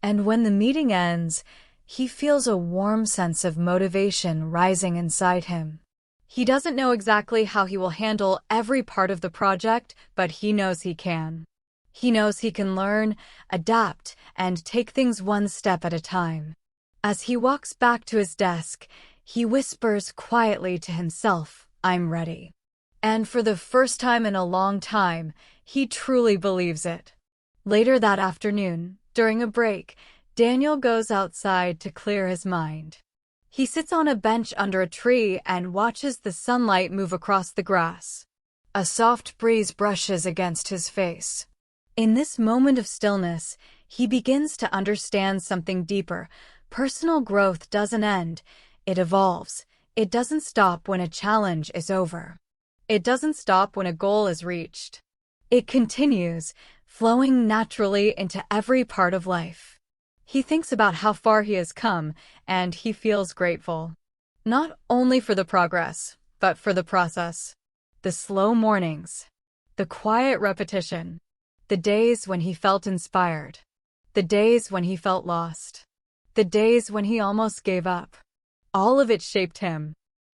And when the meeting ends, he feels a warm sense of motivation rising inside him. He doesn't know exactly how he will handle every part of the project, but he knows he can. He knows he can learn, adapt, and take things one step at a time. As he walks back to his desk, he whispers quietly to himself, "I'm ready." And for the first time in a long time, he truly believes it. Later that afternoon, during a break, Daniel goes outside to clear his mind. He sits on a bench under a tree and watches the sunlight move across the grass. A soft breeze brushes against his face. In this moment of stillness, he begins to understand something deeper. Personal growth doesn't end, it evolves. It doesn't stop when a challenge is over. It doesn't stop when a goal is reached. It continues, flowing naturally into every part of life. He thinks about how far he has come, and he feels grateful. Not only for the progress, but for the process. The slow mornings. The quiet repetition. The days when he felt inspired. The days when he felt lost. The days when he almost gave up. All of it shaped him.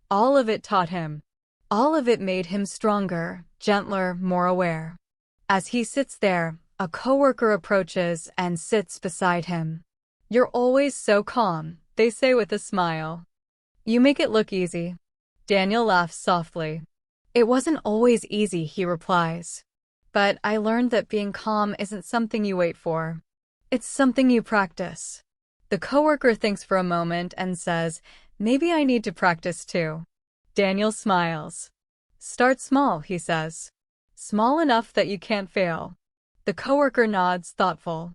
All of it taught him. All of it made him stronger, gentler, more aware. As he sits there, a coworker approaches and sits beside him. "You're always so calm," they say with a smile. "You make it look easy." Daniel laughs softly. "It wasn't always easy," he replies. "But I learned that being calm isn't something you wait for. It's something you practice." The coworker thinks for a moment and says, "Maybe I need to practice too." Daniel smiles. "Start small," he says. "Small enough that you can't fail." The coworker nods, thoughtful.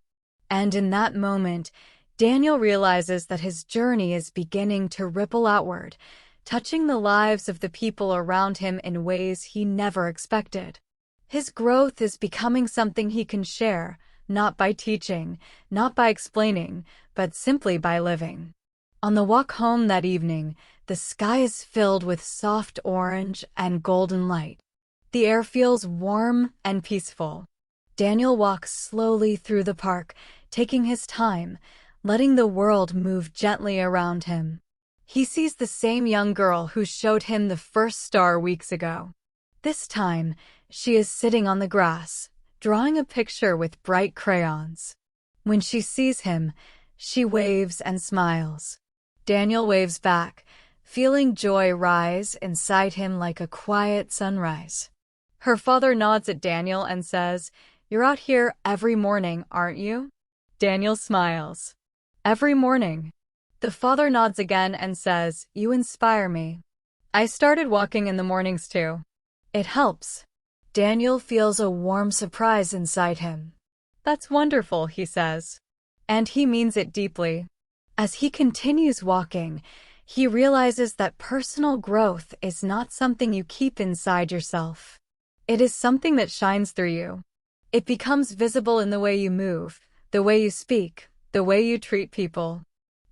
And in that moment, Daniel realizes that his journey is beginning to ripple outward, touching the lives of the people around him in ways he never expected. His growth is becoming something he can share, not by teaching, not by explaining, but simply by living. On the walk home that evening, the sky is filled with soft orange and golden light. The air feels warm and peaceful. Daniel walks slowly through the park, taking his time, letting the world move gently around him. He sees the same young girl who showed him the first star weeks ago. This time, she is sitting on the grass, drawing a picture with bright crayons. When she sees him, She waves and smiles. Daniel waves back, feeling joy rise inside him like a quiet sunrise. Her father nods at Daniel and says, "You're out here every morning, aren't you?" Daniel smiles. "Every morning." The father nods again and says, "You inspire me. I started walking in the mornings too. It helps." Daniel feels a warm surprise inside him. "That's wonderful," he says. And he means it deeply. As he continues walking, he realizes that personal growth is not something you keep inside yourself. It is something that shines through you. It becomes visible in the way you move, the way you speak, the way you treat people.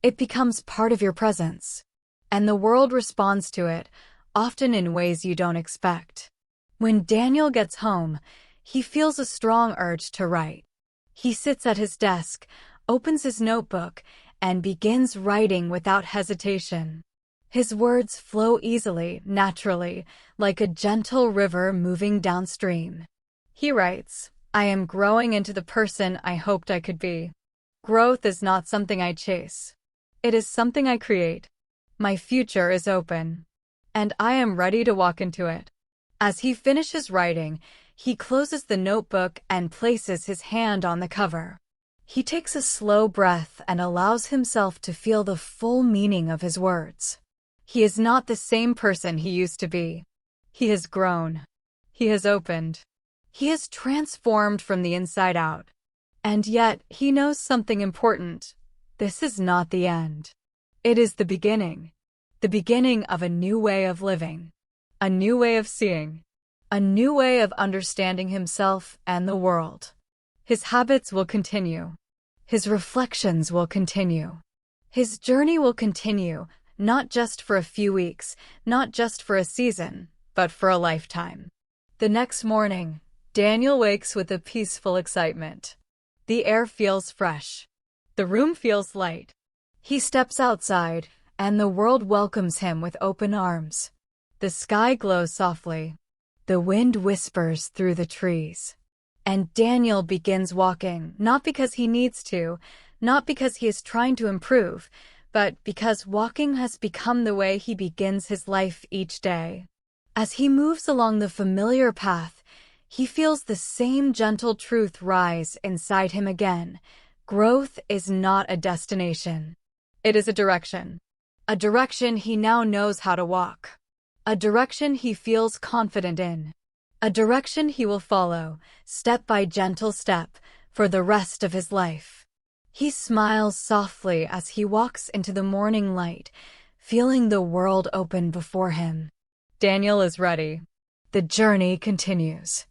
It becomes part of your presence. And the world responds to it, often in ways you don't expect. When Daniel gets home, he feels a strong urge to write. He sits at his desk, opens his notebook, and begins writing without hesitation. His words flow easily, naturally, like a gentle river moving downstream. He writes, "I am growing into the person I hoped I could be. Growth is not something I chase. It is something I create. My future is open, and I am ready to walk into it." As he finishes writing, he closes the notebook and places his hand on the cover. He takes a slow breath and allows himself to feel the full meaning of his words. He is not the same person he used to be. He has grown. He has opened. He has transformed from the inside out. And yet, he knows something important. This is not the end. It is the beginning of a new way of living, a new way of seeing, a new way of understanding himself and the world. His habits will continue. His reflections will continue. His journey will continue, not just for a few weeks, not just for a season, but for a lifetime. The next morning, Daniel wakes with a peaceful excitement. The air feels fresh. The room feels light. He steps outside, and the world welcomes him with open arms. The sky glows softly. The wind whispers through the trees. And Daniel begins walking, not because he needs to, not because he is trying to improve, but because walking has become the way he begins his life each day. As he moves along the familiar path, he feels the same gentle truth rise inside him again. Growth is not a destination. It is a direction. A direction he now knows how to walk. A direction he feels confident in. A direction he will follow, step by gentle step, for the rest of his life. He smiles softly as he walks into the morning light, feeling the world open before him. Daniel is ready. The journey continues.